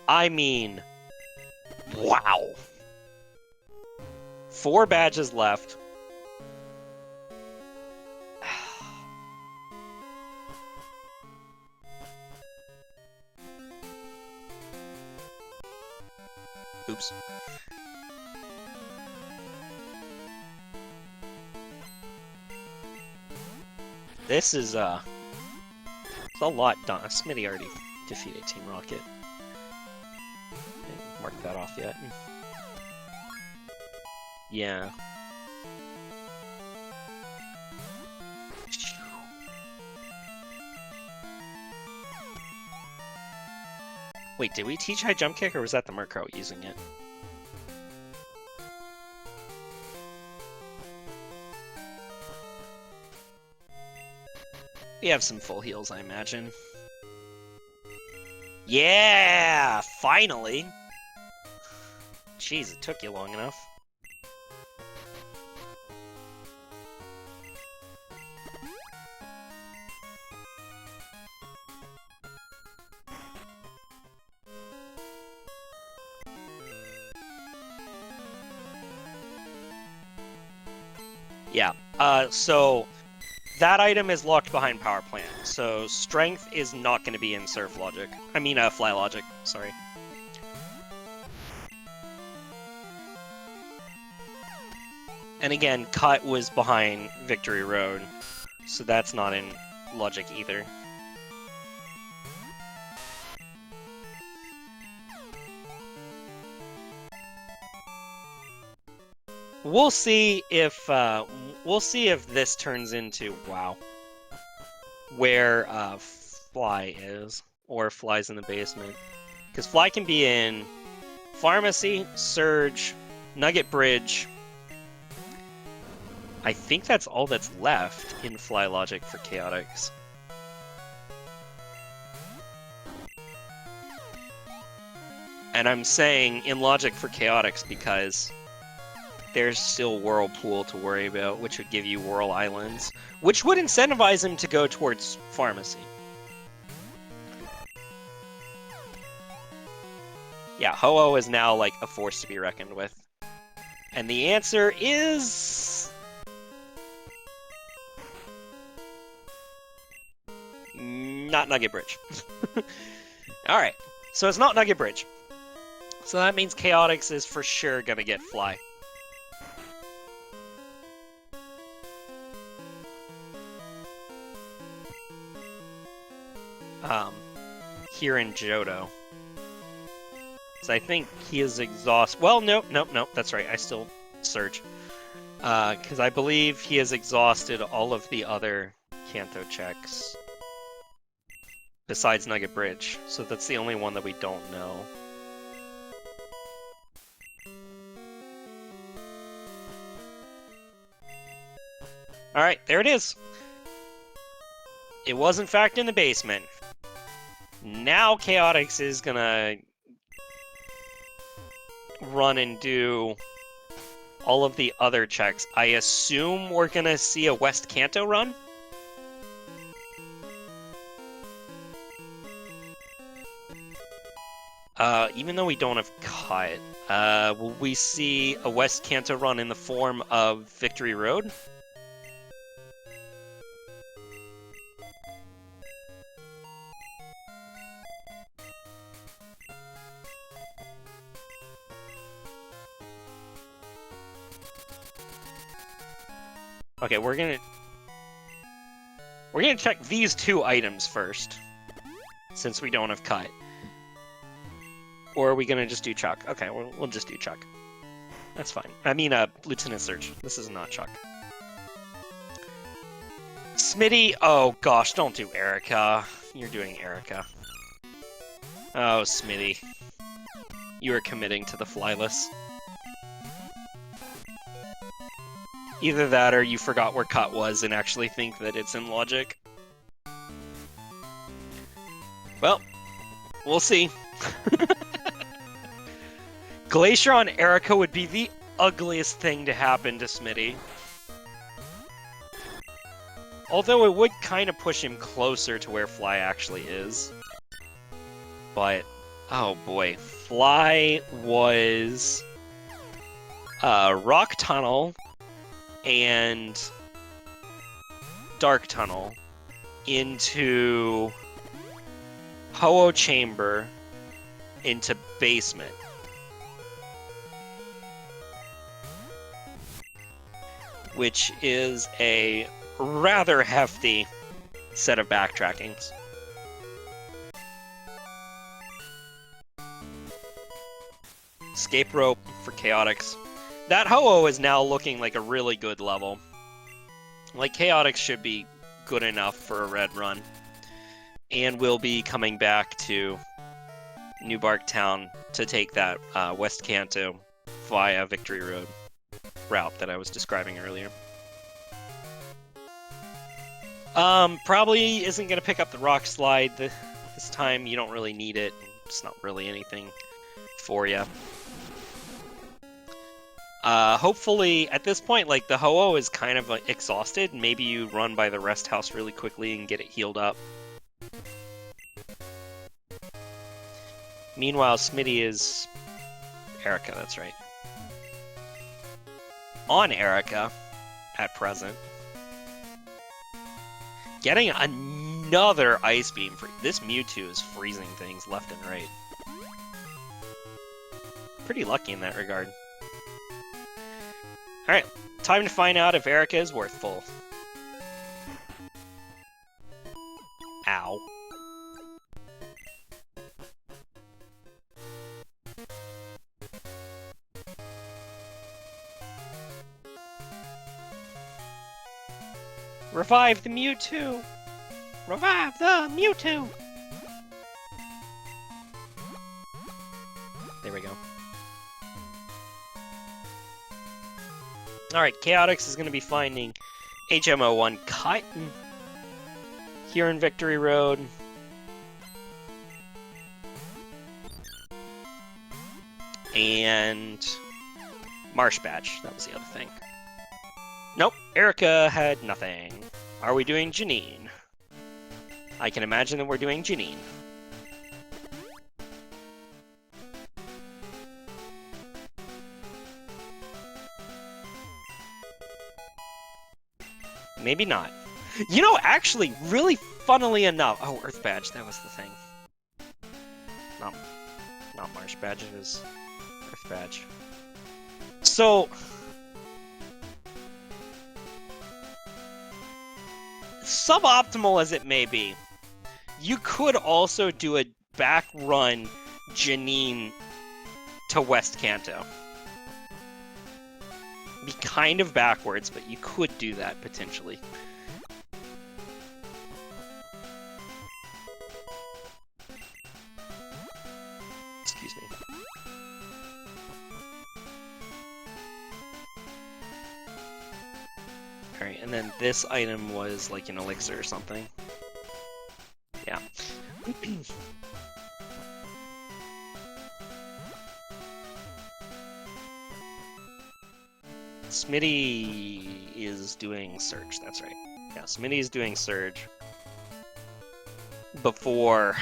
I mean... Wow. 4 badges left. Oops. This is, it's a lot done. Smitty already defeated Team Rocket. Didn't mark that off yet. Yeah. Wait, did we teach high jump kick, or was that the Murkrow using it? We have some full heals, I imagine. Yeah! Finally! Jeez, it took you long enough. Yeah, so that item is locked behind Power Plant, so Strength is not going to be in Surf Logic. I mean, Fly Logic, sorry. And again, Cut was behind Victory Road, so that's not in Logic either. We'll see if this turns into where Fly is, or Fly's in the basement, because Fly can be in Pharmacy, Surge, Nugget Bridge. I think that's all that's left in Fly Logic for Chaotix. And I'm saying in Logic for Chaotix because there's still Whirlpool to worry about, which would give you Whirl Islands, which would incentivize him to go towards Pharmacy. Yeah, Ho-Oh is now, like, a force to be reckoned with. And the answer is... not Nugget Bridge. Alright, so it's not Nugget Bridge. So that means Choatix is for sure gonna get Fly. Here in Johto. So I think he is exhausted. Well, nope, that's right. I still search. Because I believe he has exhausted all of the other Kanto checks. Besides Nugget Bridge. So that's the only one that we don't know. Alright, there it is. It was in fact in the basement. Now Choatix is gonna run and do all of the other checks. I assume we're gonna see a West Kanto run? Even though we don't have Cut, will we see a West Kanto run in the form of Victory Road? Okay, we're gonna check these two items first, since we don't have Cut. Or are we gonna just do Chuck? Okay, we'll just do Chuck. That's fine. I mean, Lieutenant Surge. This is not Chuck. Smitty. Oh gosh, don't do Erica. You're doing Erica. Oh, Smitty. You are committing to the flyless. Either that or you forgot where Cut was and actually think that it's in logic. Well, we'll see. Glacier on Erica would be the ugliest thing to happen to Smitty. Although it would kind of push him closer to where Fly actually is. But, oh boy. Fly was Rock Tunnel and Dark Tunnel into Ho-Oh Chamber into Basement. Which is a rather hefty set of backtrackings. Escape rope for Choatix. That Ho-Oh is now looking like a really good level. Like, Choatix should be good enough for a red run. And we'll be coming back to New Bark Town to take that West Kanto via Victory Road route that I was describing earlier. Probably isn't going to pick up the rock slide this time. You don't really need it. It's not really anything for you. Hopefully, at this point, like, the Ho-Oh is kind of exhausted. Maybe you run by the rest house really quickly and get it healed up. Meanwhile, Smitty is Erica, that's right. On Erica at present. Getting another Ice Beam. This Mewtwo is freezing things left and right. Pretty lucky in that regard. Alright, time to find out if Erica is worth full. Ow. Revive the Mewtwo! Revive the Mewtwo! There we go. Alright, Choatix is going to be finding HMO1 Cut here in Victory Road. And Marsh Badge, that was the other thing. Nope, Erica had nothing. Are we doing Janine? I can imagine that we're doing Janine. Maybe not. You know, actually, really funnily enough, oh, Earth Badge, that was the thing. Not Marsh Badge, it was Earth Badge. So, suboptimal as it may be, you could also do a back run Janine to West Kanto. Be kind of backwards, but you could do that potentially. Excuse me. Alright, and then this item was like an elixir or something. Yeah. Smitty is doing Surge, that's right. Yeah, Smitty is doing Surge. Before,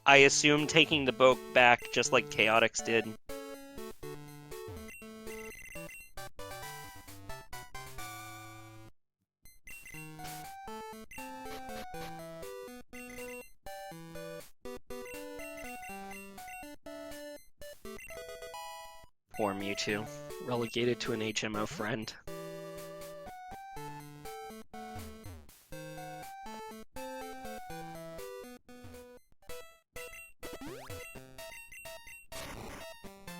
I assume, taking the boat back just like Choatix did. Poor Mewtwo, relegated to an HMO friend.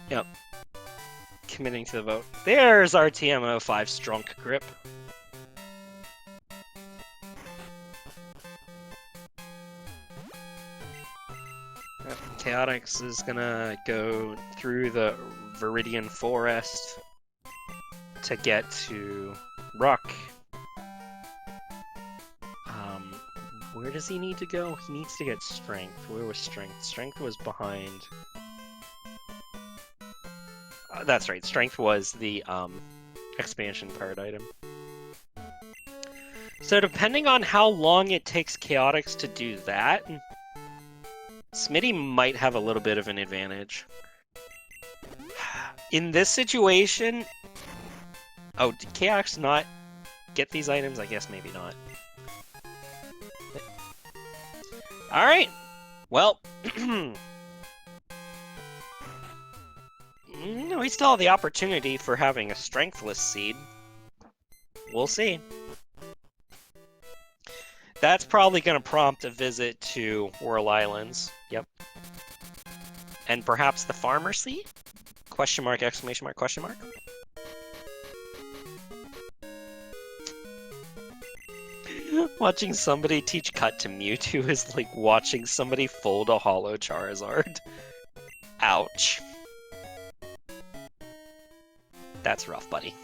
Yep. Committing to the vote. There's our TMO5 Strunk Grip. Yep. Choatix is gonna go through the Viridian Forest to get to Rock. Where does he need to go? He needs to get Strength. Where was Strength? Strength was behind... that's right, Strength was the expansion card item. So depending on how long it takes Choatix to do that, Smitty might have a little bit of an advantage. In this situation... Oh, did Choatix not get these items? I guess maybe not. Alright! Well... we still have the opportunity for having a Strengthless seed. We'll see. That's probably going to prompt a visit to Whirl Islands. Yep. And perhaps the Farmer Seed? Question mark, exclamation mark, question mark? Watching somebody teach Cut to Mewtwo is like watching somebody fold a Holo Charizard. Ouch. That's rough, buddy.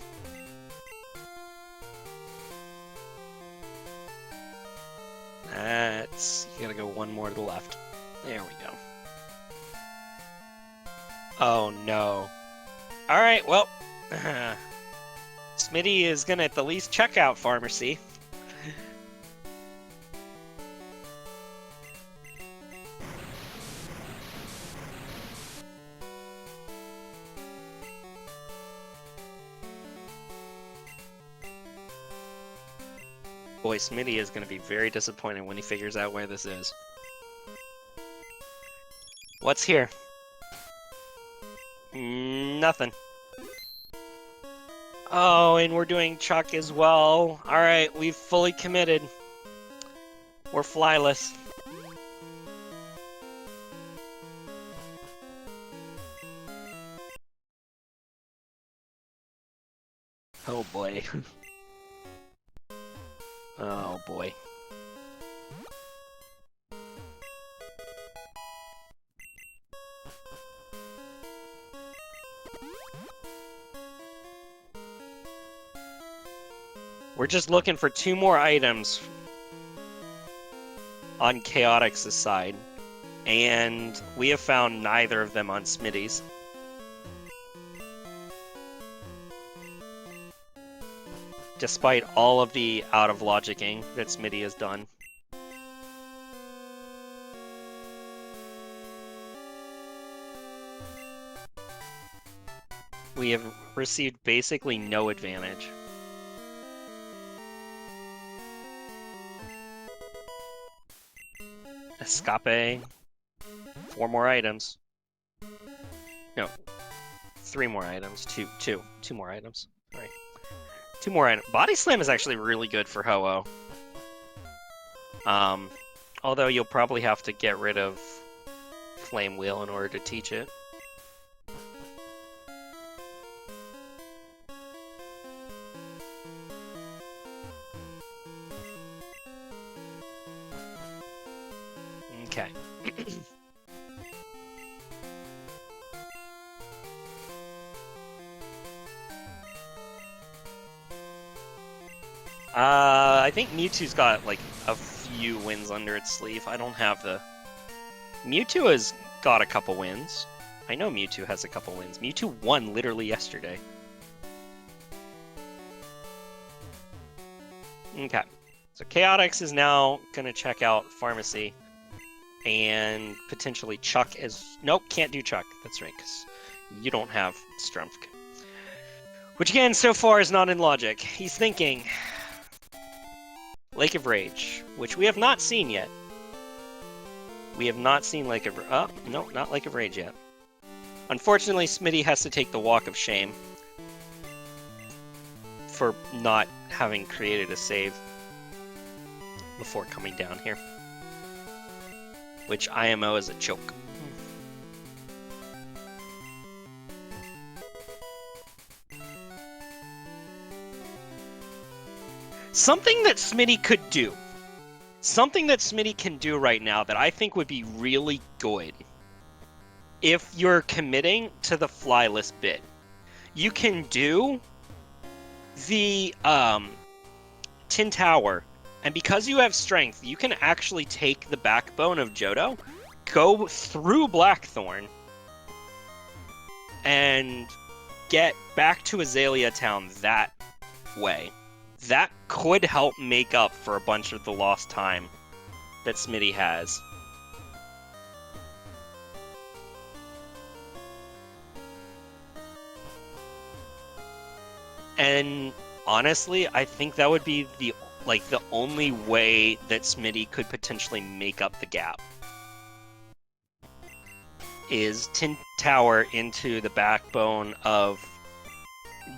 That's... you gotta go one more to the left. There we go. Oh no. Alright, well... Smitty is gonna at the least check out Pharmacy. Boy, Smitty is going to be very disappointed when he figures out where this is. What's here? Nothing. Oh, and we're doing Chuck as well. Alright, we've fully committed. We're flyless. Oh boy. Oh boy. We're just looking for 2 more items on Choatix's side, and we have found neither of them on Smitty's. Despite all of the out-of-logicking that Smitty has done. We have received basically no advantage. Escape. 4 more items. No. 3 more items. Two more items. Sorry. 2 more items. Body Slam is actually really good for Ho-Oh. Although you'll probably have to get rid of Flame Wheel in order to teach it. Okay. I think Mewtwo's got like a few wins under its sleeve. I don't have the... Mewtwo has got a couple wins. I know Mewtwo has a couple wins. Mewtwo won literally yesterday. Okay. So Choatix is now going to check out Pharmacy. And potentially Chuck as... Nope, can't do Chuck. That's right, because you don't have Strumpf. Which again, so far is not in logic. He's thinking... Lake of Rage, which we have not seen yet. We have not seen Lake of... Oh, no, not Lake of Rage yet. Unfortunately, Smitty has to take the Walk of Shame for not having created a save before coming down here. Which IMO is a joke. Something that Smitty could do. Something that Smitty can do right now that I think would be really good if you're committing to the flyless bit. You can do the Tin Tower, and because you have strength, you can actually take the backbone of Johto, go through Blackthorn, and get back to Azalea Town that way. That could help make up for a bunch of the lost time that Smitty has. And honestly, I think that would be the only way that Smitty could potentially make up the gap. Is Tin Tower into the backbone of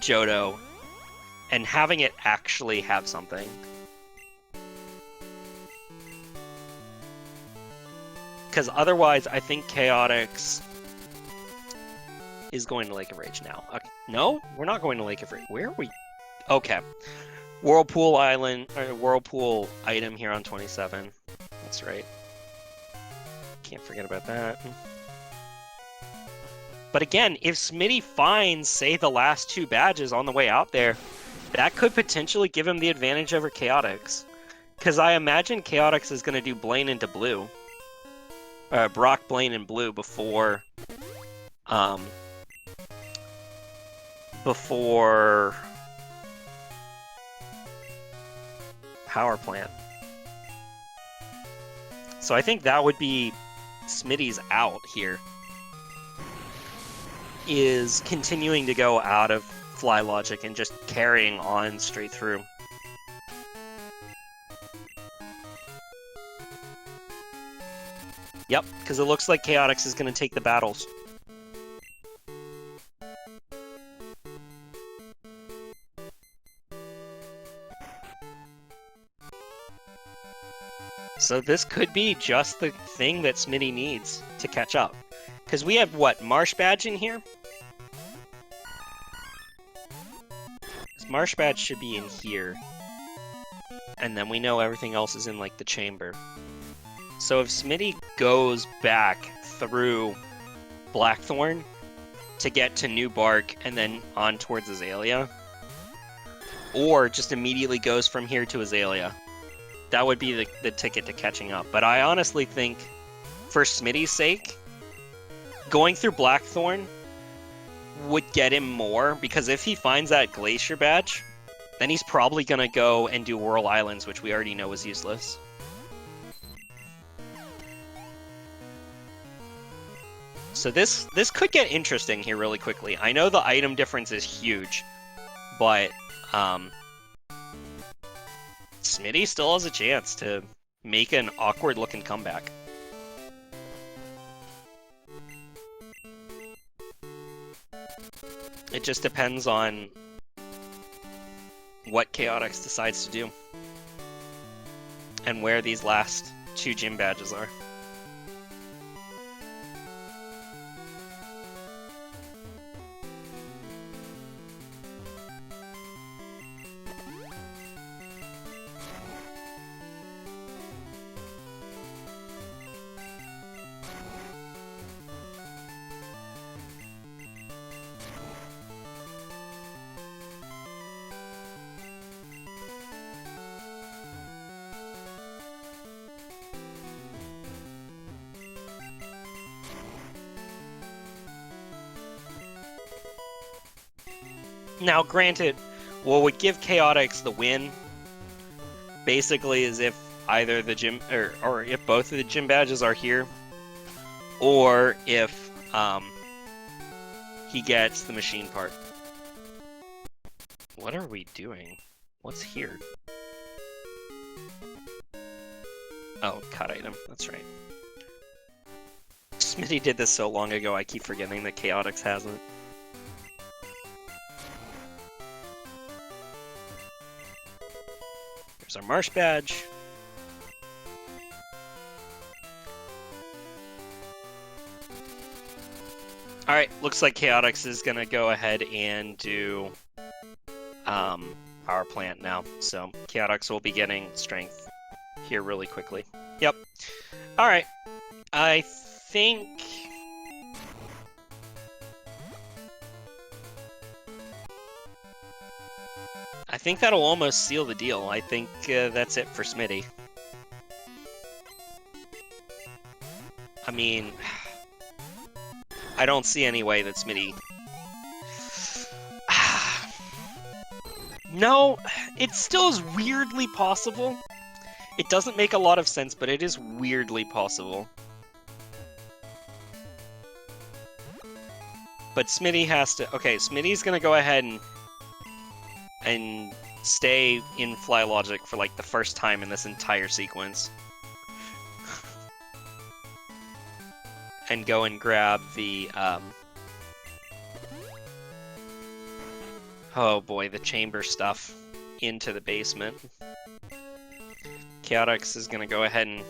Johto and having it actually have something. Because otherwise, I think Choatix is going to Lake of Rage now. Okay. No, we're not going to Lake of Rage. Where are we? Okay. Whirlpool Island, or Whirlpool item here on 27. That's right. Can't forget about that. But again, if Smitty finds, say, the last 2 badges on the way out there, that could potentially give him the advantage over Choatix. Because I imagine Choatix is going to do Blaine into blue. Brock, Blaine, and blue before... before... Power Plant. So I think that would be Smitty's out here. Is continuing to go out of Fly Logic and just carrying on straight through. Yep, because it looks like Choatix is going to take the battles. So this could be just the thing that Smitty needs to catch up. Because we have, what, Marsh Badge in here? Marsh Badge should be in here. And then we know everything else is in, like, the chamber. So if Smitty goes back through Blackthorn to get to New Bark and then on towards Azalea, or just immediately goes from here to Azalea, that would be the ticket to catching up. But I honestly think, for Smitty's sake, going through Blackthorn would get him more, because if he finds that Glacier Badge, then he's probably going to go and do Whirl Islands, which we already know is useless. So this could get interesting here really quickly. I know the item difference is huge, but Smitty still has a chance to make an awkward-looking comeback. It just depends on what Choatix decides to do and where these last 2 gym badges are. Now, granted, what would give Choatix the win basically is if either the gym or if both of the gym badges are here, or if he gets the machine part. What are we doing? What's here? Oh, cut item. That's right. Smitty did this so long ago, I keep forgetting that Choatix hasn't. There's our Marsh badge. Alright, looks like Choatix is gonna go ahead and do power plant now. So Choatix will be getting strength here really quickly. Yep. Alright. I think that'll almost seal the deal. I think that's it for Smitty. I mean, I don't see any way that Smitty... No, it still is weirdly possible. It doesn't make a lot of sense, but it is weirdly possible. But Smitty has to... Okay, Smitty's gonna go ahead and stay in Fly Logic for like the first time in this entire sequence. And go and grab the, oh boy, the chamber stuff into the basement. Choatix is gonna go ahead and,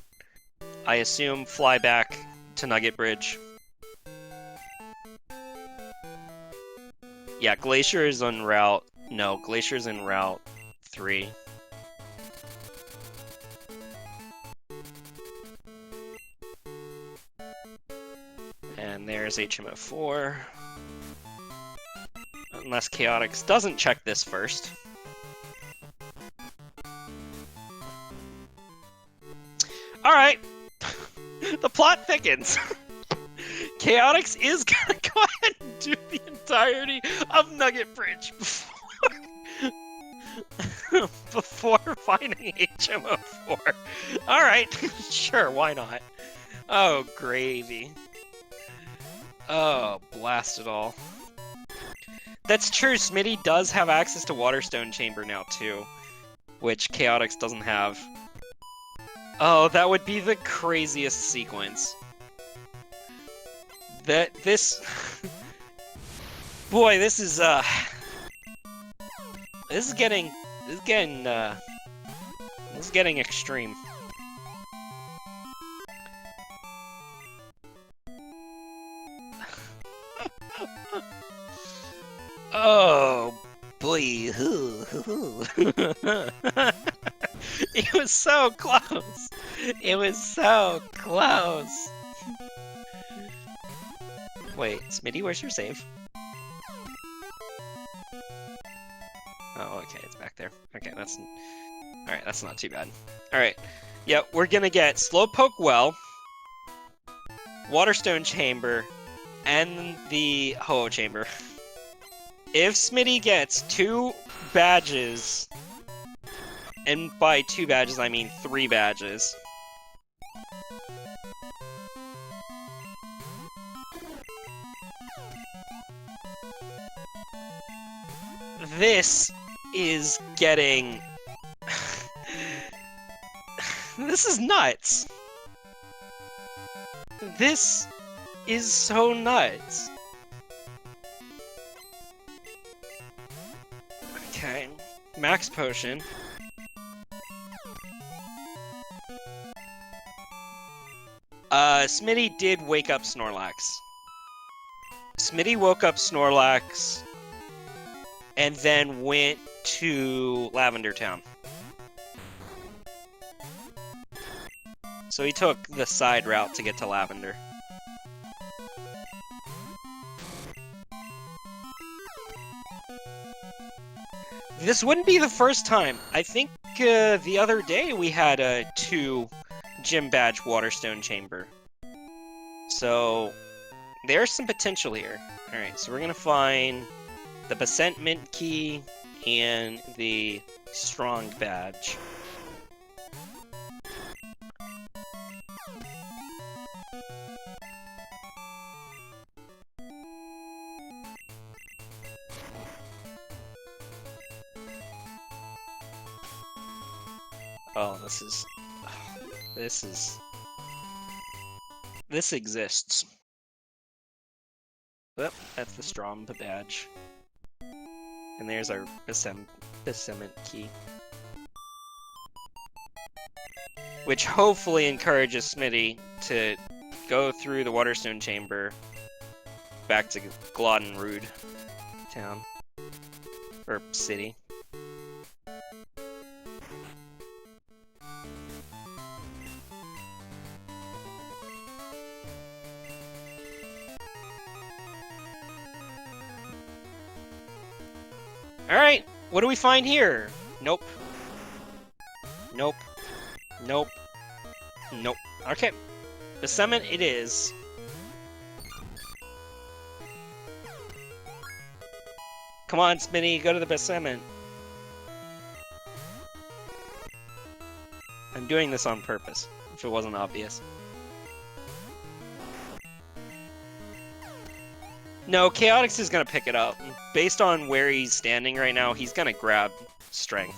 I assume, fly back to Nugget Bridge. Yeah, Glacier is en route. No, Glacier's in Route 3. And there's HMO 4. Unless Choatix doesn't check this first. Alright! The plot thickens! Choatix is gonna go ahead and do the entirety of Nugget Bridge before finding HMO 4. Alright, sure, why not? Oh, gravy. Oh, blast it all. That's true, Smitty does have access to Waterstone Chamber now, too. Which Choatix doesn't have. Oh, that would be the craziest sequence. This... Boy, this is getting extreme. Oh boy. It was so close. It was so close. Wait, Smitty, where's your save? Oh, okay, it's back there. Okay, that's... Alright, that's not too bad. Alright, yeah, we're gonna get Slowpoke Well, Waterstone Chamber, and the Ho-Oh Chamber. If Smitty gets 2 badges, and by 2 badges I mean 3 badges, this is getting... This is nuts. This is so nuts. Max potion. Smitty did wake up Snorlax. Smitty woke up Snorlax and then went to Lavender Town. So he took the side route to get to Lavender. This wouldn't be the first time. I think the other day we had a 2 Gym Badge Waterstone Chamber. So there's some potential here. Alright, so we're gonna find the Percent Mint Key and the Strong Badge. Oh, this exists. Yep, that's the Strong Badge. And there's our Percent Key. Which hopefully encourages Smitty to go through the Waterstone Chamber back to Glottenrood Town. Or city. Alright, what do we find here? Nope. Nope. Nope. Nope. Okay. The summon it is. Come on, Smitty, go to the Besement. I'm doing this on purpose, if it wasn't obvious. No, Choatix is gonna pick it up. Based on where he's standing right now, he's gonna grab Strength.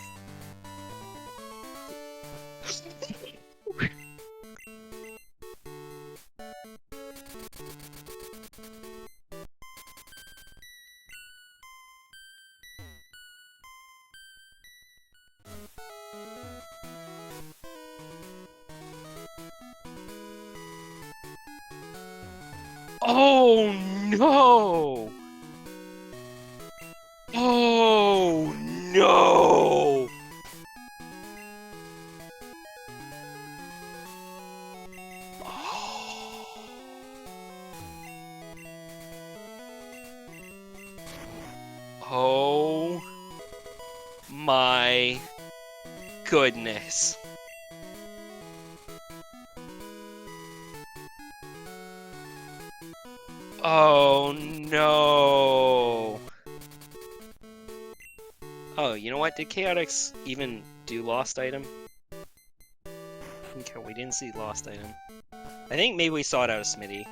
Oh no! Oh no! Oh my goodness. Oh no! Oh, you know what? Did Choatix even do Lost Item? Okay, we didn't see Lost Item. I think maybe we saw it out of Smitty.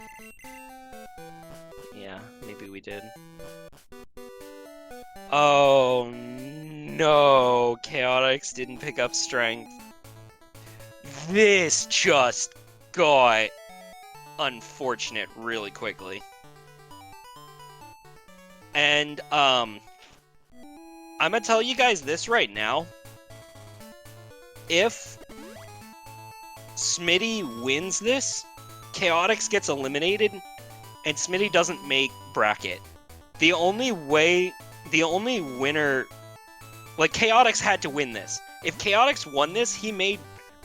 Yeah, maybe we did. Oh no! Choatix didn't pick up Strength. This just got unfortunate really quickly. And, I'm gonna tell you guys this right now. If Smitty wins this, Choatix gets eliminated, and Smitty doesn't make bracket. The only winner... Like, Choatix had to win this. If Choatix won this, he made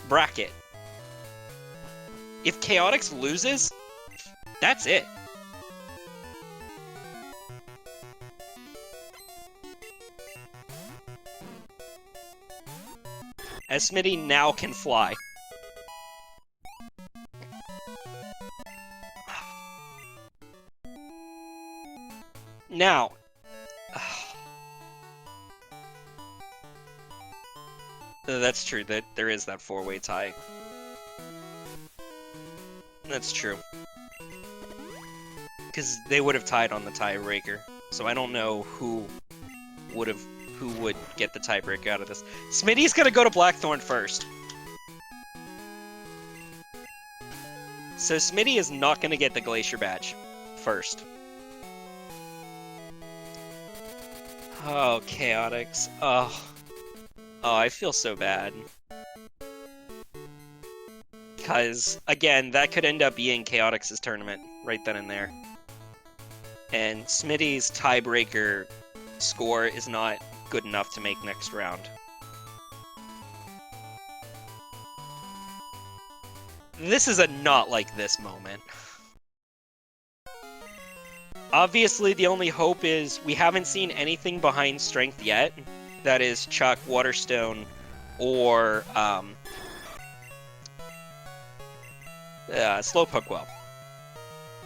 bracket. If Choatix loses, that's it. As Smitty now can fly. Now. That's true, that there is that 4-way tie. That's true. Because they would have tied on the tiebreaker. So I don't know who would get the tiebreaker out of this. Smitty's gonna go to Blackthorn first. So Smitty is not gonna get the Glacier Badge first. Oh, Choatix. Oh. Oh, I feel so bad. Because, again, that could end up being Chaotix's tournament right then and there. And Smitty's tiebreaker score is not good enough to make next round. This is a not like this moment. Obviously, the only hope is we haven't seen anything behind Strength yet. That is Chuck, Waterstone, or Slowpoke Well.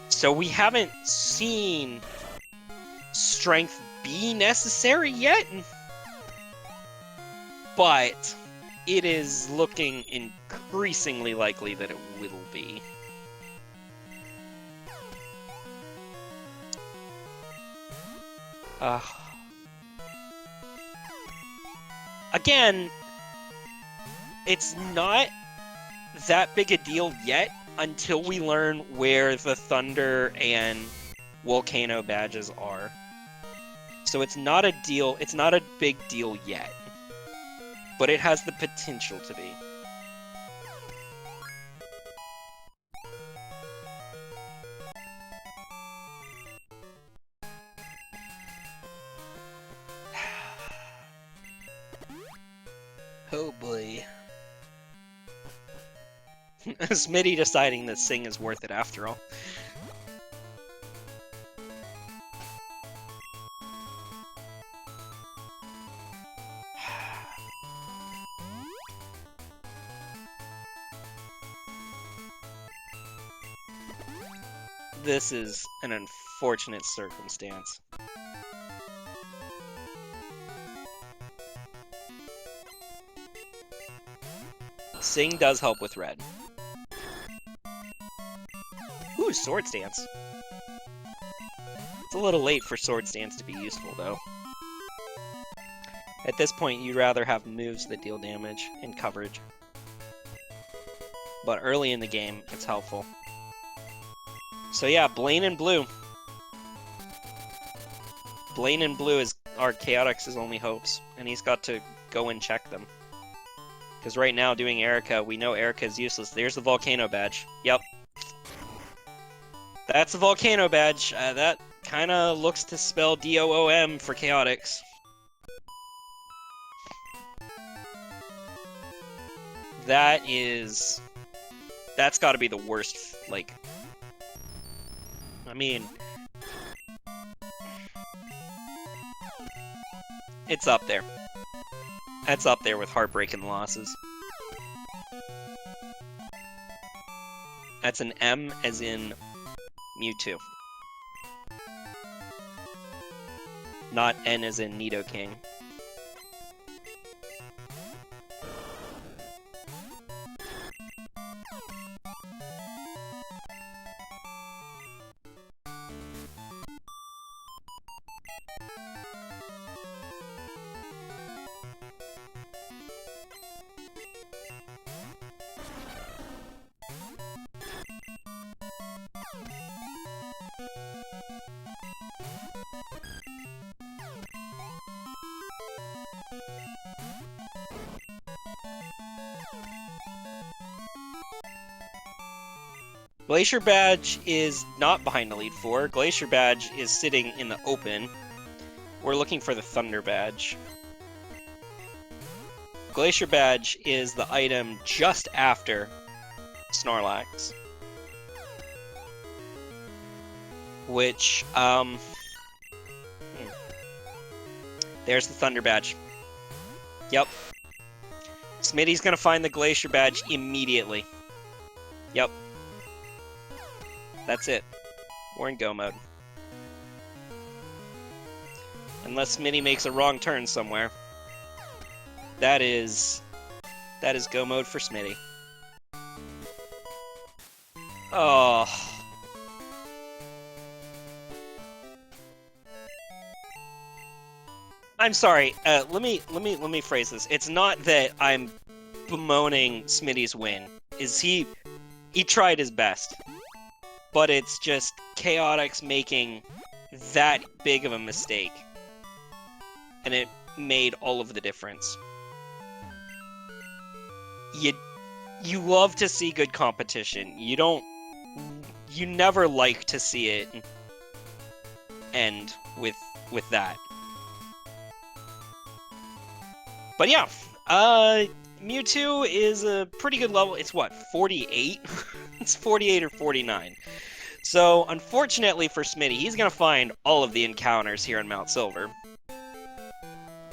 So we haven't seen Strength be necessary yet, but it is looking increasingly likely that it will be. Again, it's not that big a deal yet until we learn where the Thunder and Volcano badges are. So it's not a deal, it's not a big deal yet. But it has the potential to be. Oh boy. Smitty deciding that Sing is worth it after all. This is an unfortunate circumstance. Sing does help with red. Ooh, Swords Dance. It's a little late for Swords Dance to be useful, though. At this point, you'd rather have moves that deal damage and coverage. But early in the game, it's helpful. So yeah, Blaine and Blue. Blaine and Blue are Chaotix's only hopes, and he's got to go and check them. Because right now, doing Erica, we know Erica is useless. There's the Volcano badge. Yep. That's the Volcano badge. That kind of looks to spell DOOM for Chaotix. That's got to be the worst, like... I mean... It's up there. That's up there with heartbreaking losses. That's an M as in Mewtwo. Not N as in Nidoking. Glacier Badge is not behind Elite Four. Glacier Badge is sitting in the open. We're looking for the Thunder Badge. Glacier Badge is the item just after Snorlax. Which, There's the Thunder Badge. Yep. Smitty's gonna find the Glacier Badge immediately. Yep. That's it. We're in go mode. Unless Smitty makes a wrong turn somewhere. That is go mode for Smitty. Oh. I'm sorry. Let me phrase this. It's not that I'm bemoaning Smitty's win. He tried his best. But it's just Chaotix making that big of a mistake. And it made all of the difference. you love to see good competition. You never like to see it end with that. But yeah, Mewtwo is a pretty good level. It's what, 48? It's 48 or 49. So, unfortunately for Smitty, he's going to find all of the encounters here in Mount Silver.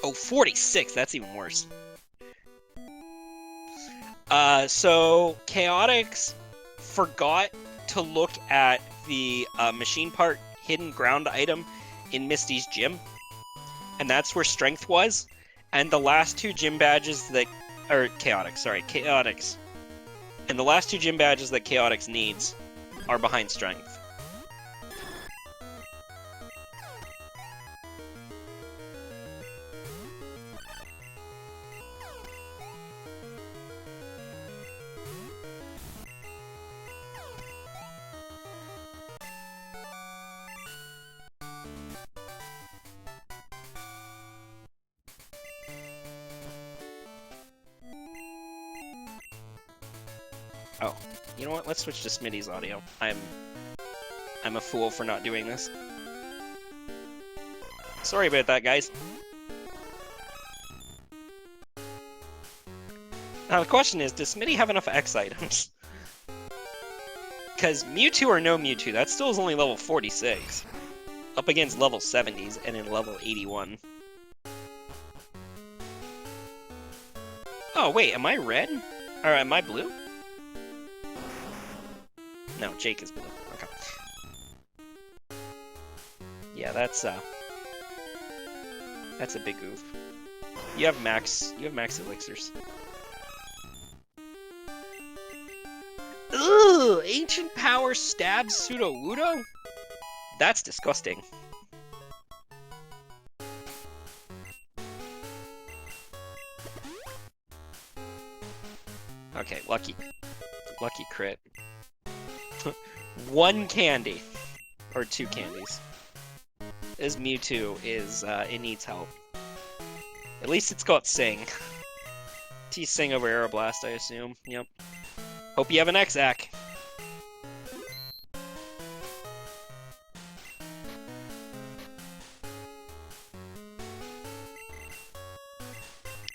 Oh, 46, that's even worse. So, Choatix forgot to look at the machine part hidden ground item in Misty's gym. And that's where Strength was. And the last two gym badges that... Or, Choatix. And the last two gym badges that Choatix needs are behind Strength. Oh, you know what? Let's switch to Smitty's audio. I'm a fool for not doing this. Sorry about that, guys. Now the question is, does Smitty have enough X items? Because Mewtwo or no Mewtwo, that still is only level 46. Up against level 70s and in level 81. Oh, wait, am I red? Or am I blue? No, Jake is blue. Okay. Yeah, that's a big oof. You have max elixirs. Ugh! Ancient Power stabs Sudowoodo? That's disgusting. Okay, lucky crit. One candy. Or two candies. This Mewtwo is, it needs help. At least it's got Sing. T-Sing over Aeroblast, I assume. Yep. Hope you have an X-Ack.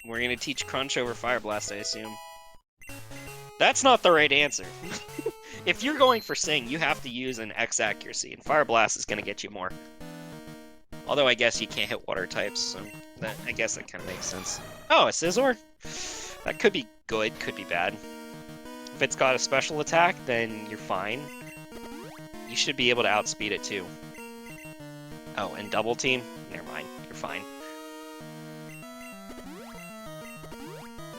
We're gonna teach Crunch over Fire Blast, I assume. That's not the right answer. If you're going for Sing, you have to use an X accuracy, and Fire Blast is gonna get you more. Although I guess you can't hit water types, so I guess that kind of makes sense. Oh, a Scizor? That could be good, could be bad. If it's got a special attack, then you're fine. You should be able to outspeed it too. Oh, and Double Team? Never mind, you're fine.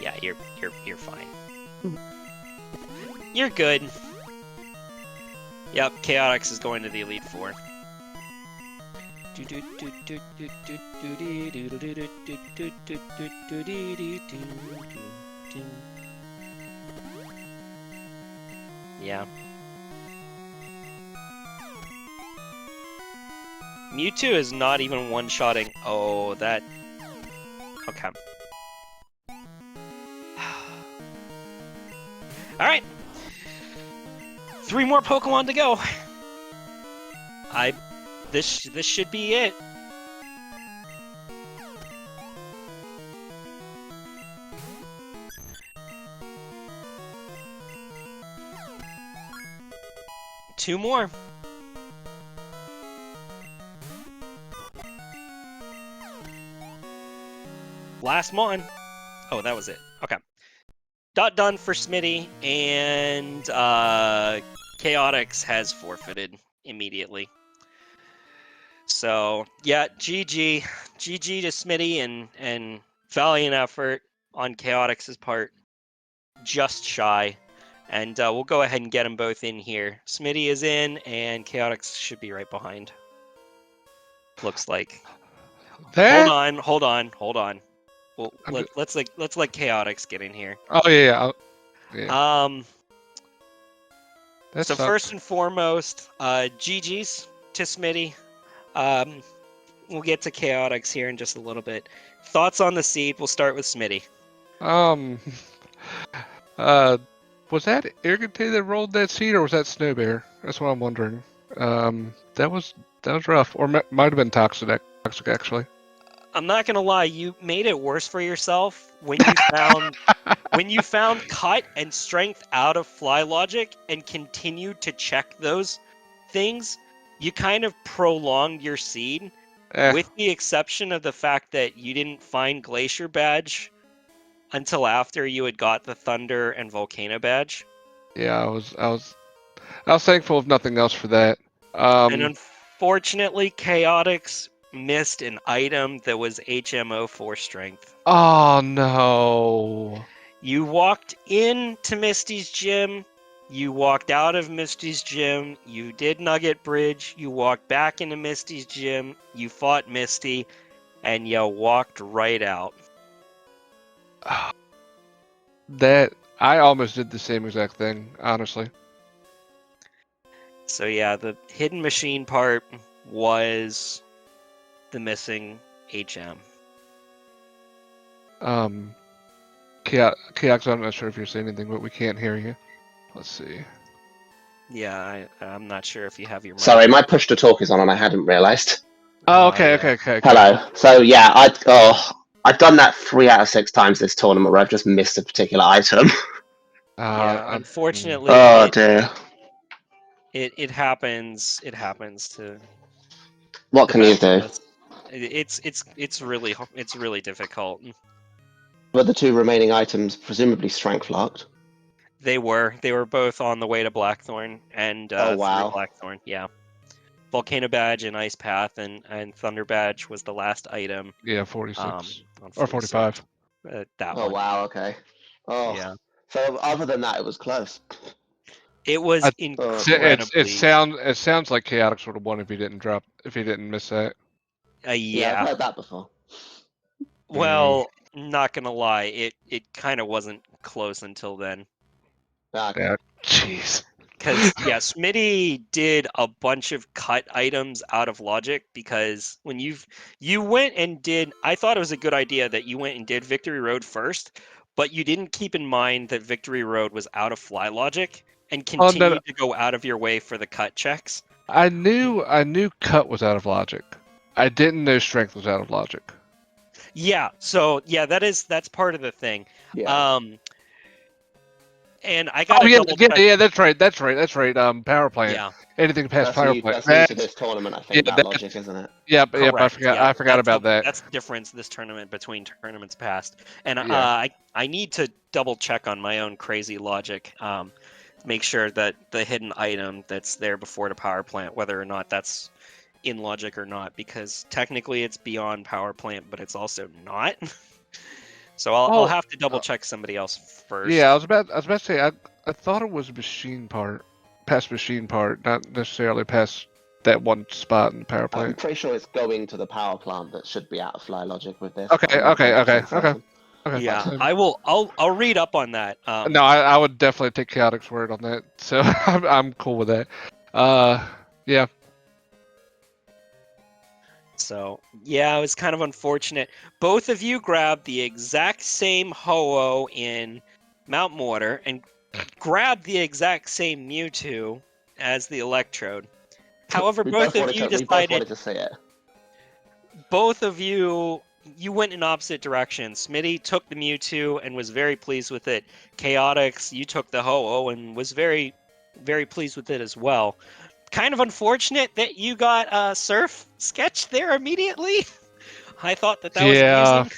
Yeah, you're fine. You're good. Yep, Choatix is going to the Elite Four. Yeah. Mewtwo is not even one-shotting. Oh, that... Okay. Alright. 3 more Pokemon to go. This should be it. Two more. Last one. Oh, that was it. Okay. Done for Smitty, and Choatix has forfeited immediately. So, yeah, GG to Smitty, and valiant effort on Choatix's part. Just shy. And we'll go ahead and get them both in here. Smitty is in, and Choatix should be right behind. Looks like. There? Hold on. Well, let's let Choatix get in here. Oh yeah. So sucked. first and foremost, GG's to Smitty. We'll get to Choatix here in just a little bit. Thoughts on the seed? We'll start with Smitty. Was that Irrigate that rolled that seed, or was that Snow Bear? That's what I'm wondering. That was rough, or might have been Toxic actually. I'm not gonna lie, you made it worse for yourself when you found cut and strength out of fly logic and continued to check those things. You kind of prolonged your seed, Eh, with the exception of the fact that you didn't find Glacier Badge until after you had got the Thunder and Volcano Badge. yeah, I was thankful if nothing else for that. And unfortunately, Chaotix missed an item that was HMO 4 strength. Oh no. You walked into Misty's gym, you walked out of Misty's gym, you did Nugget Bridge, you walked back into Misty's gym, you fought Misty, and you walked right out. That I almost did the same exact thing, honestly. So yeah, the hidden machine part was the missing HM. Keox, I'm not sure if you're saying anything, but we can't hear you. Let's see. Yeah, I'm not sure if you have your mic. Sorry, my push to talk is on and I hadn't realised. Oh, okay, yeah. okay. Hello. So yeah, I've done that 3 out of 6 times this tournament where I've just missed a particular item. Yeah, unfortunately, Oh dear. it happens. It happens to. What the can you best of do? us. It's really difficult. Were the 2 remaining items presumably strength locked? They were both on the way to Blackthorn and Oh, through wow. Blackthorn. Yeah, Volcano Badge and Ice Path and Thunder Badge was the last item. Yeah, 46 on or 45. That Oh one. wow. Okay. Oh. Yeah. So other than that, it was close. It was It incredibly. sounds like Chaotix would have won if he didn't miss that. Yeah, Yeah. I've heard that before. Well, not gonna lie, it kind of wasn't close until then. Okay. Yeah, jeez. Because yeah, Smitty did a bunch of cut items out of logic because when you went and did, I thought it was a good idea that you went and did Victory Road first, but you didn't keep in mind that Victory Road was out of fly logic and Oh no, continued to go out of your way for the cut checks. I knew cut was out of logic. I didn't know strength was out of logic. Yeah, so yeah, that's part of the thing. Yeah. And I gotta double check. Yeah, that's right. Power plant. Yeah. Anything past power plant. That's new to this tournament, I think, that logic, isn't it? Yep, I Correct, forgot. yeah. I forgot about that. That's the difference this tournament between tournaments past. And Yeah. I need to double check on my own crazy logic. Make sure that the hidden item that's there before the power plant, whether or not that's in logic or not, because technically it's beyond power plant, but it's also not. So I'll have to double check somebody else first. Yeah, I was about to say I thought it was machine part, not necessarily past that one spot in the power I'm plant. pretty sure it's going to the power plant that should be out of fly logic with this. Okay. Yeah, I will. I'll read up on that. No, I would definitely take Chaotix's word on that. So I'm cool with that. Yeah. So yeah, it was kind of unfortunate. Both of you grabbed the exact same Ho-Oh in Mount Mortar and grabbed the exact same Mewtwo as the Electrode. However, both of you decided. We both wanted to see it. Both of you went in opposite directions. Smitty took the Mewtwo and was very pleased with it. Chaotix, you took the Ho-Oh and was very, very pleased with it as well. Kind of unfortunate that you got Surf Sketch there immediately. I thought that was amusing.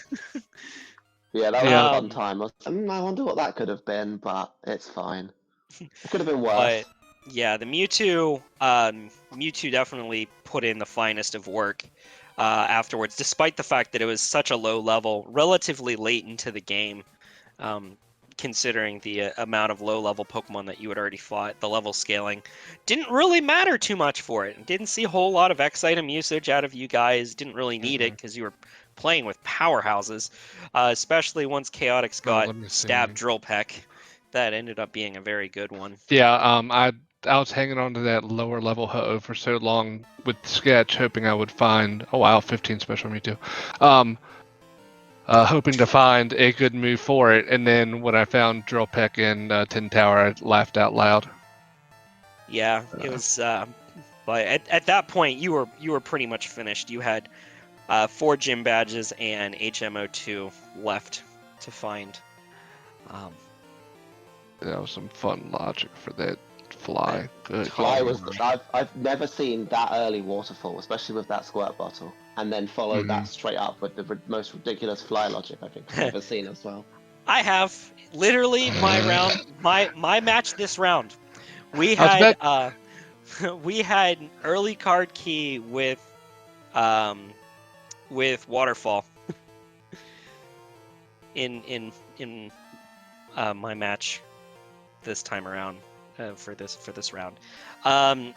Yeah, that was a fun time. I wonder what that could have been, but it's fine. It could have been worse. But yeah, the Mewtwo definitely put in the finest of work afterwards, despite the fact that it was such a low level, relatively late into the game. Considering the amount of low-level Pokemon that you had already fought, the level scaling didn't really matter too much for it. Didn't see a whole lot of X item usage out of you guys. Didn't really need it because you were playing with powerhouses, especially once Chaotix got Stab Drill Peck. That ended up being a very good one. Yeah, I was hanging on to that lower level Ho-Oh for so long with Sketch, hoping I would find 15 special Mewtwo. hoping to find a good move for it. And then when I found Drill Peck in Tin Tower, I laughed out loud. Yeah, it was. But at that point, you were pretty much finished. You had 4 gym badges and HMO2 left to find. That was some fun logic for that fly. Good. Fly was. I've never seen that early waterfall, especially with that squirt bottle, and then followed that straight up with the most ridiculous fly logic I think I've ever seen as well. I have literally my round, my match this round. We had we had early card key with waterfall in my match this time around for this round. Again,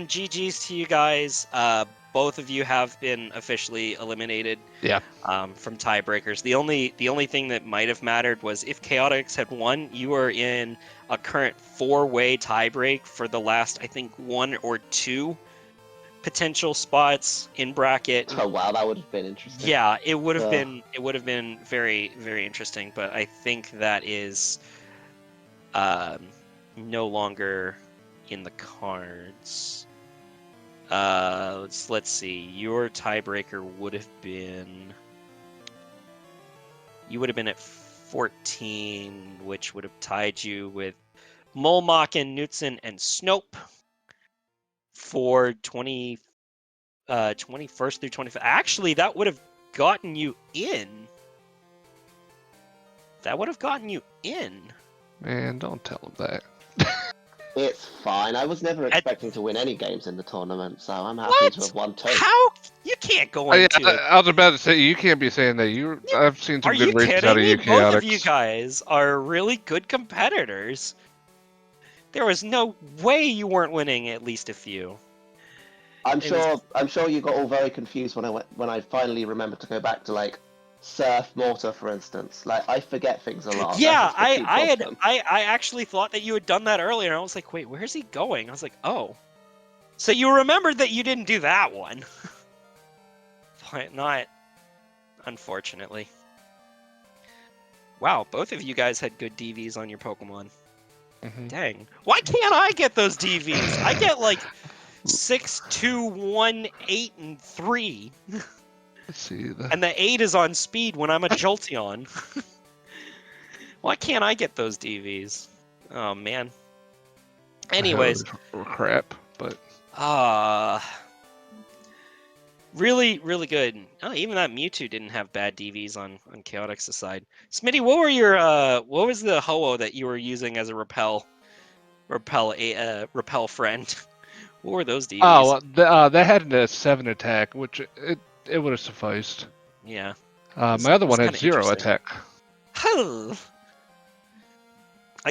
GG's to you guys. Both of you have been officially eliminated. Yeah. From tiebreakers. The only thing that might have mattered was if choatix had won, you were in a current 4-way tiebreak for the last, I think, 1 or 2 potential spots in bracket. Oh wow, that would have been interesting. Yeah, it would have been very, very interesting, but I think that is no longer in the cards. Let's see. Your tiebreaker would have been. You would have been at 14, which would have tied you with Molmachen, Knutson, and Snope for 21st through 25th. Actually, that would have gotten you in. Man, don't tell him that. It's fine. I was never expecting to win any games in the tournament, so I'm happy to have won 2. How? You can't go into it. I was about to say, you can't be saying that. I've seen some good races out of you, Both of you guys are really good competitors. There was no way you weren't winning at least a few. I'm sure you got all very confused when I finally remembered to go back to like surf mortar, for instance. Like I forget things a lot. Yeah, I actually thought that you had done that earlier. I was like, wait, where's he going? I was like, oh, so you remembered that you didn't do that one, but not, unfortunately. Wow, both of you guys had good DVs on your Pokemon. Mm-hmm. Dang, why can't I get those DVs? I get like 6, 2, 1, 8, and 3. Let's see. And the 8 is on speed when I'm a Jolteon. Why can't I get those DVs? Oh, man. Anyways. Crap, but... really, really good. Oh, even that Mewtwo didn't have bad DVs on Choatix's side. Smitty, what were your, what was the Ho-Oh that you were using as a repel friend? What were those DVs? Oh, they had a 7 attack, which it would have sufficed. Yeah. My other one had 0 attack. I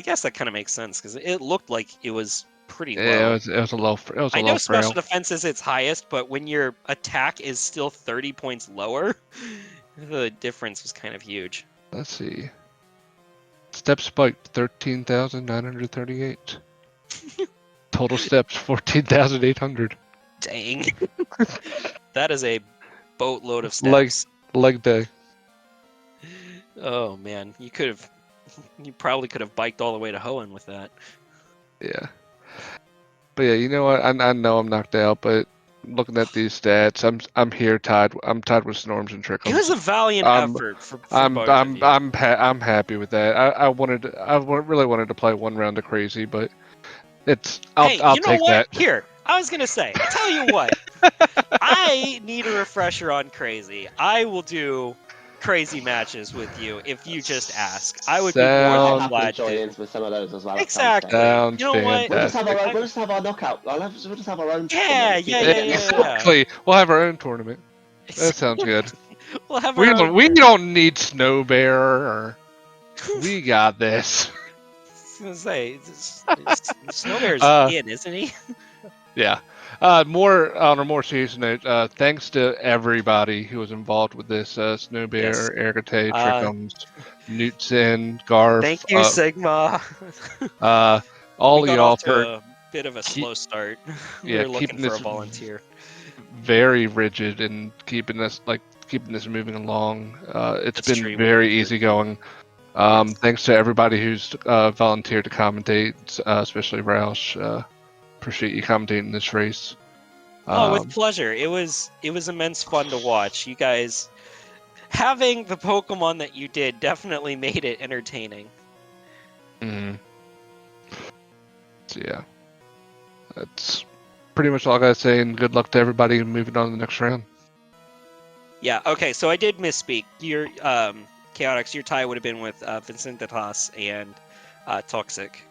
guess that kind of makes sense because it looked like it was pretty low. Yeah, it was a low. I know special defense is its highest, but when your attack is still 30 points lower, the difference was kind of huge. Let's see. Step spiked 13,938. Total steps 14,800. Dang. That is a boatload of steps. Leg day. Oh man, you probably could have biked all the way to Hoenn with that. Yeah. But yeah, you know what? I know I'm knocked out, but looking at these stats, I'm tied with Snorms and Trickles. It was a valiant effort for both of you. I'm happy with that. I really wanted to play one round of crazy, but I'll take that. Here, I was gonna say, tell you what, I need a refresher on crazy. I will do crazy matches with you if you just ask. I would be more than glad to join in with some of those as well. Exactly. Sounds you know what? We'll just have our knockout. We'll just have our own. Yeah. Exactly. We'll have our own tournament. That sounds good. We'll have we don't need Snow Bear or we got this. I was gonna say, Snow Bear's in, isn't he? Yeah. On a more serious note, thanks to everybody who was involved with this. Snow Bear, Yes. Ergate, Trickums, Newtson, Garf. Thank you, Sigma. All we got y'all off to a bit of a slow start. We were looking for a volunteer. Very rigid and keeping us keeping this moving along. It's That's been true, very true. easygoing. Yes. Thanks to everybody who's volunteered to commentate, especially Roush. Appreciate you commentating this race. Oh, with pleasure. It was immense fun to watch. You guys having the Pokemon that you did definitely made it entertaining. So yeah, that's pretty much all I gotta say. And good luck to everybody moving on to the next round. Yeah. Okay. So I did misspeak. Your Choatix, your tie would have been with Vincentitas and Toxic,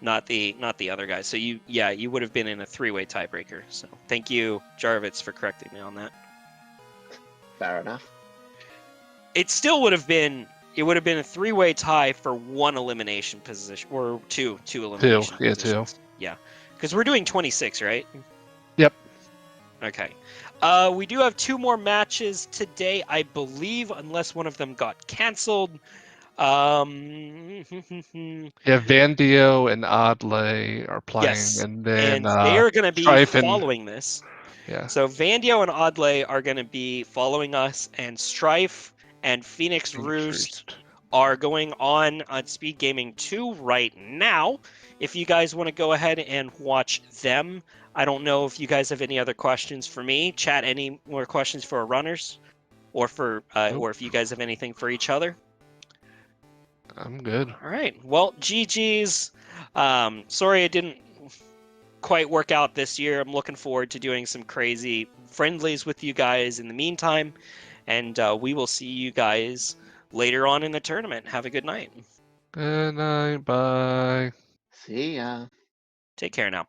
not the other guy. So you would have been in a 3-way tiebreaker. So thank you, Jarvitz, for correcting me on that. Fair enough. It still would have been. It would have been a 3-way tie for 1 elimination position, or two elimination positions. Two. Yeah, because we're doing 26, right? Yep. Okay. We do have 2 more matches today, I believe, unless one of them got canceled. Yeah, Vandio and Oddley are playing, Yes, and then they are going to be Strife and following this. yeah. So Vandio and Oddley are going to be following us, and Strife and Phoenix Roost are going on SpeedGaming 2 right now. If you guys want to go ahead and watch them, I don't know if you guys have any other questions for me. Chat any more questions for our runners, or for or if you guys have anything for each other. I'm good. All right. Well, GG's. Sorry it didn't quite work out this year. I'm looking forward to doing some crazy friendlies with you guys in the meantime, and we will see you guys later on in the tournament. Have a good night. Good night. Bye. See ya. Take care now.